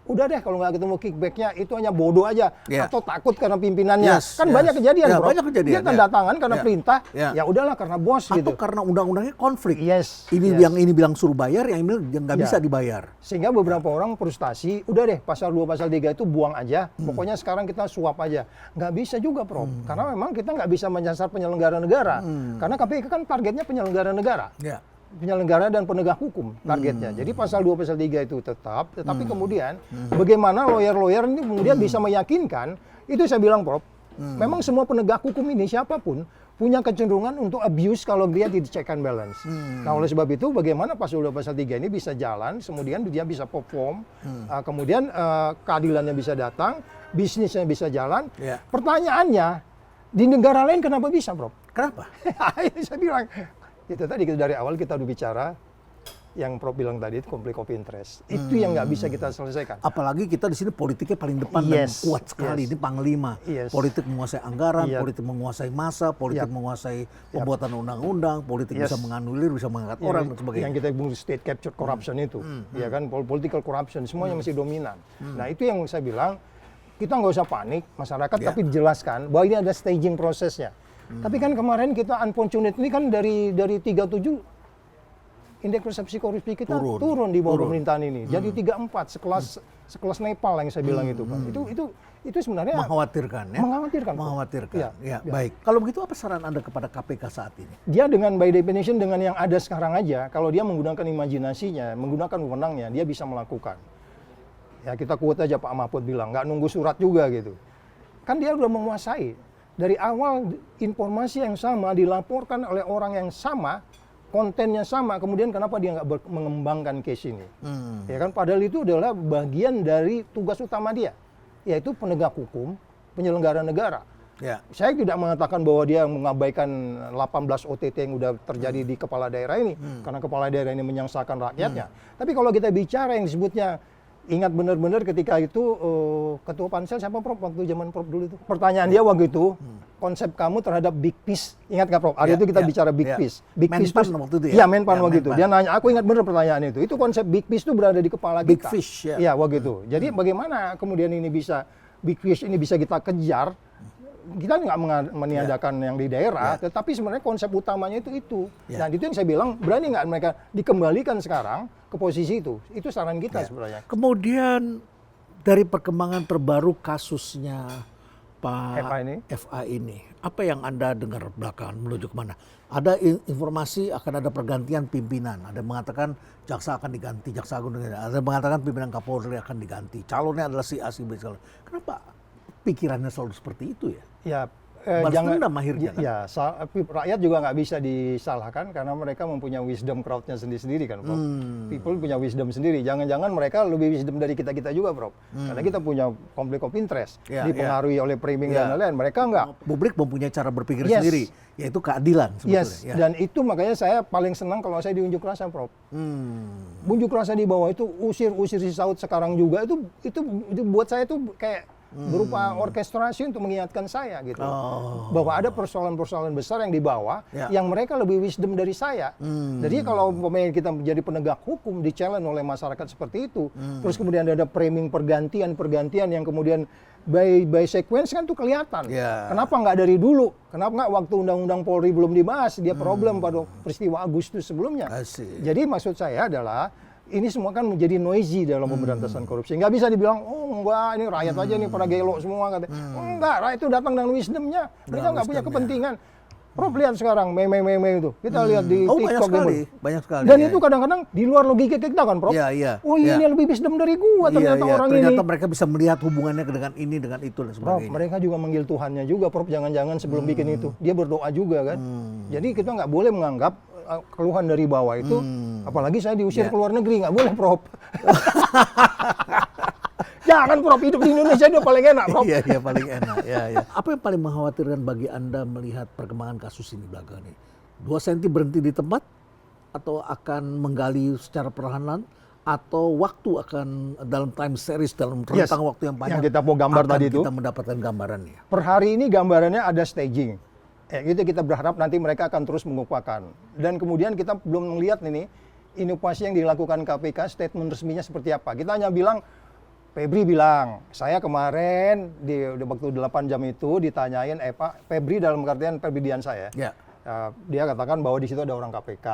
[SPEAKER 3] udah deh kalau nggak ketemu kickback-nya itu hanya bodoh aja atau takut karena pimpinannya. Banyak kejadian, Bro.
[SPEAKER 2] Banyak kejadian.
[SPEAKER 3] Dia tanda tangan karena perintah, ya udahlah karena bos
[SPEAKER 2] atau
[SPEAKER 3] gitu.
[SPEAKER 2] karena undang-undangnya konflik. Yang ini bilang suruh bayar, yang ini nggak bisa dibayar.
[SPEAKER 3] Sehingga beberapa orang frustasi, udah deh pasal 2, pasal 3 itu buang aja. Pokoknya sekarang kita suap aja. Nggak bisa juga, Prof. Karena memang kita nggak bisa menyasar penyelenggara negara. Karena KPK kan targetnya penyelenggara negara. Penyelenggara dan penegak hukum targetnya. Jadi pasal 2, pasal 3 itu tetap, tetapi kemudian bagaimana lawyer-lawyer ini kemudian bisa meyakinkan, itu saya bilang, Prof, memang semua penegak hukum ini siapapun punya kecenderungan untuk abuse kalau dia di check and balance. Nah, oleh sebab itu bagaimana pasal 2, pasal 3 ini bisa jalan, kemudian dia bisa perform, kemudian keadilannya bisa datang, bisnisnya bisa jalan. Pertanyaannya, di negara lain kenapa bisa, Prof?
[SPEAKER 2] Kenapa?
[SPEAKER 3] Ini saya bilang, itu tadi dari awal kita udah bicara yang Prof bilang tadi itu konflik of interest. Itu yang nggak bisa kita selesaikan.
[SPEAKER 2] Apalagi kita di sini politiknya paling depan dan kuat sekali. Ini panglima. Politik menguasai anggaran, politik menguasai massa, politik menguasai pembuatan undang-undang, politik bisa menganulir, bisa mengangkat orang dan sebagainya.
[SPEAKER 3] Yang kita sebut state capture corruption itu, ya kan, political corruption semuanya masih dominan. Nah itu yang saya bilang kita nggak usah panik masyarakat, tapi dijelaskan bahwa ini ada staging prosesnya. Tapi kan kemarin kita unfortunate ini kan dari 37 indeks persepsi korupsi kita turun di bawah pemerintahan ini. Jadi 34 sekelas Nepal yang saya bilang itu, Pak. Itu sebenarnya
[SPEAKER 2] mengkhawatirkan ya. Mengkhawatirkan. Baik. Kalau begitu apa saran Anda kepada KPK saat ini?
[SPEAKER 3] Dia dengan by definition dengan yang ada sekarang aja, kalau dia menggunakan imajinasinya, menggunakan wewenangnya, dia bisa melakukan. Ya kita quote aja Pak Mahfud bilang, nggak nunggu surat juga gitu. Kan dia udah menguasai. Dari awal informasi yang sama dilaporkan oleh orang yang sama, kontennya sama, kemudian kenapa dia nggak mengembangkan case ini? Ya kan, padahal itu adalah bagian dari tugas utama dia, yaitu penegak hukum, penyelenggara negara. Saya tidak mengatakan bahwa dia mengabaikan 18 OTT yang udah terjadi di kepala daerah ini, karena kepala daerah ini menyangsakan rakyatnya. Tapi kalau kita bicara yang disebutnya, ingat benar-benar ketika itu ketua pansel siapa, Prof, waktu zaman Prof dulu itu. Pertanyaan dia waktu itu, konsep kamu terhadap big piece, ingat nggak, Prof? Hari itu kita bicara big piece. Big piece waktu itu ya? Iya, Menpan waktu itu. Dia nanya, aku ingat benar pertanyaan itu. Itu konsep big piece itu berada di kepala kita.
[SPEAKER 2] Big fish ya.
[SPEAKER 3] Iya, waktu itu. Jadi bagaimana kemudian ini bisa, big fish ini bisa kita kejar? Kita nggak meniadakan yang di daerah, tetapi sebenarnya konsep utamanya itu. Dan itu yang saya bilang, berani nggak mereka dikembalikan sekarang ke posisi itu? Itu saran kita sebenarnya.
[SPEAKER 2] Kemudian dari perkembangan terbaru kasusnya Pak FA ini, apa yang Anda dengar belakangan menuju kemana? Ada informasi akan ada pergantian pimpinan. Ada yang mengatakan jaksa akan diganti, jaksa agung diganti. Ada yang mengatakan pimpinan Kapolri akan diganti. Calonnya adalah si A, si B. Kenapa pikirannya selalu seperti itu ya?
[SPEAKER 3] Ya,
[SPEAKER 2] jangan akhirnya kan?
[SPEAKER 3] Ya, rakyat juga nggak bisa disalahkan karena mereka mempunyai wisdom crowd-nya sendiri-sendiri kan, Prof. People punya wisdom sendiri. Jangan-jangan mereka lebih wisdom dari kita juga, Prof. Karena kita punya conflict of interest, dipengaruhi oleh framing dan lain-lain. Mereka nggak.
[SPEAKER 2] Publik mempunyai cara berpikir sendiri, yaitu keadilan sebetulnya.
[SPEAKER 3] Dan itu makanya saya paling senang kalau saya diunjuk rasa, Prof. Unjuk rasa di bawah itu, usir si Saud sekarang juga itu buat saya itu kayak berupa orkestrasi untuk mengingatkan saya gitu. Bahwa ada persoalan-persoalan besar yang di bawah yang mereka lebih wisdom dari saya. Jadi kalau pemain kita menjadi penegak hukum di-challenge oleh masyarakat seperti itu, terus kemudian ada framing pergantian yang kemudian by sequence kan tuh kelihatan. Kenapa nggak dari dulu? Kenapa nggak waktu Undang-Undang Polri belum dibahas? Dia problem pada peristiwa Agustus sebelumnya. Jadi maksud saya adalah ini semua kan menjadi noisy dalam pemberantasan korupsi. Nggak bisa dibilang, oh enggak, ini rakyat aja nih pada gelo semua. Enggak, rakyat itu datang dengan wisdomnya. Mereka nggak punya kepentingan. Prof lihat sekarang meme itu. Kita lihat di TikTok.
[SPEAKER 2] Banyak sekali.
[SPEAKER 3] Dan itu kadang-kadang di luar logika kita kan, Prof. Oh ini lebih wisdom dari gua ternyata orang ini.
[SPEAKER 2] Ternyata mereka bisa melihat hubungannya dengan ini, dengan itu dan sebagainya.
[SPEAKER 3] Prof, mereka juga manggil Tuhannya juga, Prof. Jangan-jangan sebelum bikin itu. Dia berdoa juga kan. Jadi kita nggak boleh menganggap keluhan dari bawah itu, apalagi saya diusir ke luar negeri, nggak boleh, Prof. Jangan, Prof, hidup di Indonesia itu paling enak, Prof.
[SPEAKER 2] Iya, paling enak. Apa yang paling mengkhawatirkan bagi Anda melihat perkembangan kasus ini belakangan ini? 2 senti berhenti di tempat, atau akan menggali secara perlahan-lahan, atau waktu akan dalam time series, dalam rentang waktu yang panjang,
[SPEAKER 3] yang kita mau gambar tadi itu,
[SPEAKER 2] kita mendapatkan gambarannya.
[SPEAKER 3] Per hari ini gambarannya ada staging. Gitu kita berharap nanti mereka akan terus mengupakan. Dan kemudian kita belum melihat ini inovasi yang dilakukan KPK, statement resminya seperti apa. Kita hanya bilang, Febri bilang, saya kemarin di waktu 8 jam itu ditanyain, Pak, Febri dalam artian Febri Diansyah ya. Dia katakan bahwa di situ ada orang KPK.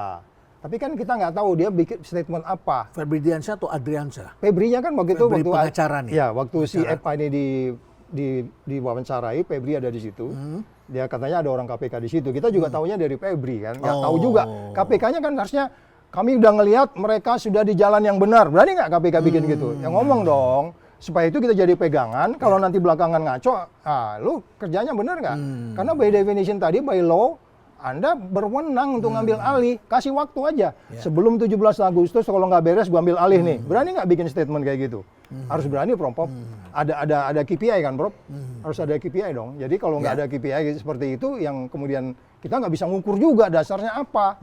[SPEAKER 3] Tapi kan kita nggak tahu dia bikin statement apa.
[SPEAKER 2] Febri Diansyah atau Adriansyah?
[SPEAKER 3] Febrinya kan waktu
[SPEAKER 2] pengacara nih.
[SPEAKER 3] Ya, waktu si Epa ini diwawancarai, Febri ada di situ. Dia katanya ada orang KPK di situ. Kita juga tahunya dari Febri kan. Nggak tahu juga. KPK-nya kan harusnya kami udah ngelihat mereka sudah di jalan yang benar. Berani nggak KPK bikin gitu? Ya ngomong dong. Supaya itu kita jadi pegangan. Kalau nanti belakangan ngaco, lu kerjanya benar nggak? Karena by definition tadi, by law, Anda berwenang untuk ngambil alih. Kasih waktu aja. Sebelum 17 Agustus kalau nggak beres, gua ambil alih nih. Berani nggak bikin statement kayak gitu? Harus berani, Prof. Ada KPI kan, Prof? Harus ada KPI dong. Jadi kalau nggak ada KPI seperti itu, yang kemudian kita nggak bisa ngukur juga dasarnya apa.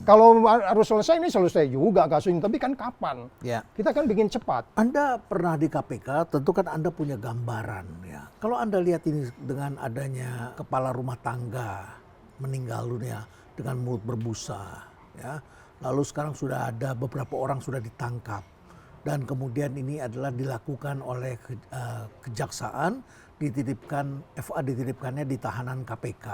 [SPEAKER 3] Kalau harus selesai, ini selesai juga kasusnya. Tapi kan kapan? Kita kan bikin cepat.
[SPEAKER 2] Anda pernah di KPK, tentu kan Anda punya gambaran. Ya. Kalau Anda lihat ini dengan adanya kepala rumah tangga meninggal dunia dengan mulut berbusa. Ya. Lalu sekarang sudah ada beberapa orang sudah ditangkap. Dan kemudian ini adalah dilakukan oleh kejaksaan, FA dititipkannya di tahanan KPK.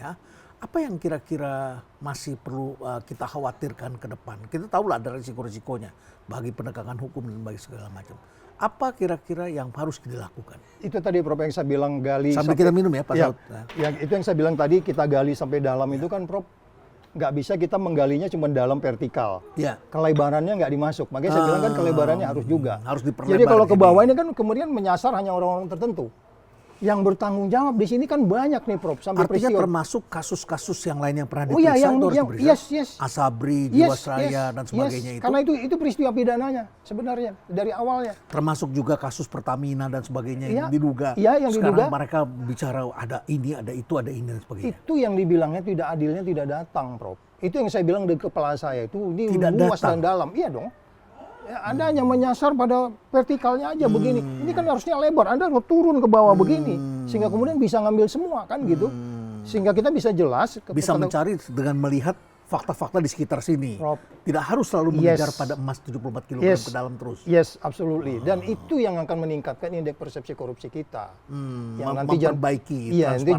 [SPEAKER 2] Ya. Apa yang kira-kira masih perlu kita khawatirkan ke depan? Kita tahu lah ada risiko-risikonya bagi penegakan hukum dan bagi segala macam. Apa kira-kira yang harus dilakukan?
[SPEAKER 3] Itu tadi, Prof, yang saya bilang gali
[SPEAKER 2] sampai kita minum ya, Pak Saud.
[SPEAKER 3] Yang itu yang saya bilang tadi, kita gali sampai dalam itu kan, Prof, nggak bisa kita menggalinya cuma dalam vertikal. Kelebarannya nggak dimasuk. Makanya saya bilang kan kelebarannya harus juga.
[SPEAKER 2] Harus diperlebar.
[SPEAKER 3] Jadi kalau ke bawah ini kan kemudian menyasar hanya orang-orang tertentu. Yang bertanggung jawab di sini kan banyak nih, Prof. Sampai
[SPEAKER 2] artinya
[SPEAKER 3] peristiwa.
[SPEAKER 2] termasuk kasus-kasus yang lain yang pernah diperiksa itu harus diperiksa. Asabri, Jiwasraya dan sebagainya itu.
[SPEAKER 3] Karena itu peristiwa pidananya sebenarnya dari awalnya.
[SPEAKER 2] Termasuk juga kasus Pertamina dan sebagainya yang diduga.
[SPEAKER 3] Yang
[SPEAKER 2] sekarang
[SPEAKER 3] diduga.
[SPEAKER 2] mereka bicara ada ini, ada itu, ada ini dan sebagainya.
[SPEAKER 3] Itu yang dibilangnya tidak adilnya tidak datang, Prof. Itu yang saya bilang di kepala saya itu ini
[SPEAKER 2] tidak
[SPEAKER 3] luas
[SPEAKER 2] datang.
[SPEAKER 3] dan dalam. Iya dong. Ya, Anda hanya menyasar pada vertikalnya aja begini. Ini kan harusnya lebar. Anda harus turun ke bawah begini sehingga kemudian bisa ngambil semua kan gitu. Sehingga kita bisa jelas
[SPEAKER 2] bisa mencari dengan melihat fakta-fakta di sekitar sini.
[SPEAKER 3] Rob.
[SPEAKER 2] Tidak harus selalu mengejar pada emas 74 kg ke dalam terus.
[SPEAKER 3] Yes, absolutely. Dan itu yang akan meningkatkan indeks persepsi korupsi kita. Yang nanti
[SPEAKER 2] memperbaiki
[SPEAKER 3] nanti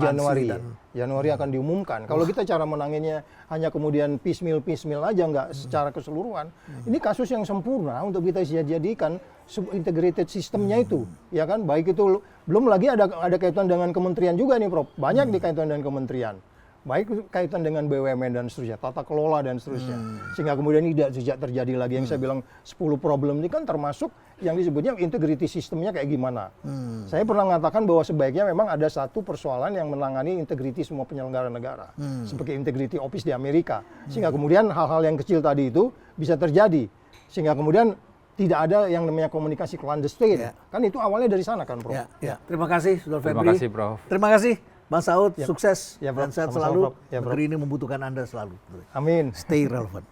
[SPEAKER 3] Januari akan diumumkan. Kalau kita cara menanginnya hanya kemudian piecemeal aja, nggak secara keseluruhan. Ini kasus yang sempurna untuk kita jadikan integrated sistemnya itu. Ya kan, baik itu belum lagi ada kaitan dengan kementerian juga nih, Prof. Banyak dikaitan dengan kementerian. Baik kaitan dengan BUMN dan seterusnya, tata kelola dan seterusnya. Sehingga kemudian tidak terjadi lagi yang saya bilang 10 problem ini kan termasuk yang disebutnya integrity sistemnya kayak gimana. Saya pernah mengatakan bahwa sebaiknya memang ada satu persoalan yang menangani integrity semua penyelenggara negara. Seperti integrity office di Amerika. Sehingga kemudian hal-hal yang kecil tadi itu bisa terjadi. Sehingga kemudian tidak ada yang namanya komunikasi clandestine. Kan itu awalnya dari sana kan, Prof.
[SPEAKER 2] Terima kasih, Saudara Febri.
[SPEAKER 1] Terima kasih, Prof.
[SPEAKER 2] Terima kasih. Bang Saud, sukses dan sehat selalu.
[SPEAKER 3] Ya,
[SPEAKER 2] negeri ini membutuhkan Anda selalu.
[SPEAKER 3] Amin.
[SPEAKER 2] Stay relevant.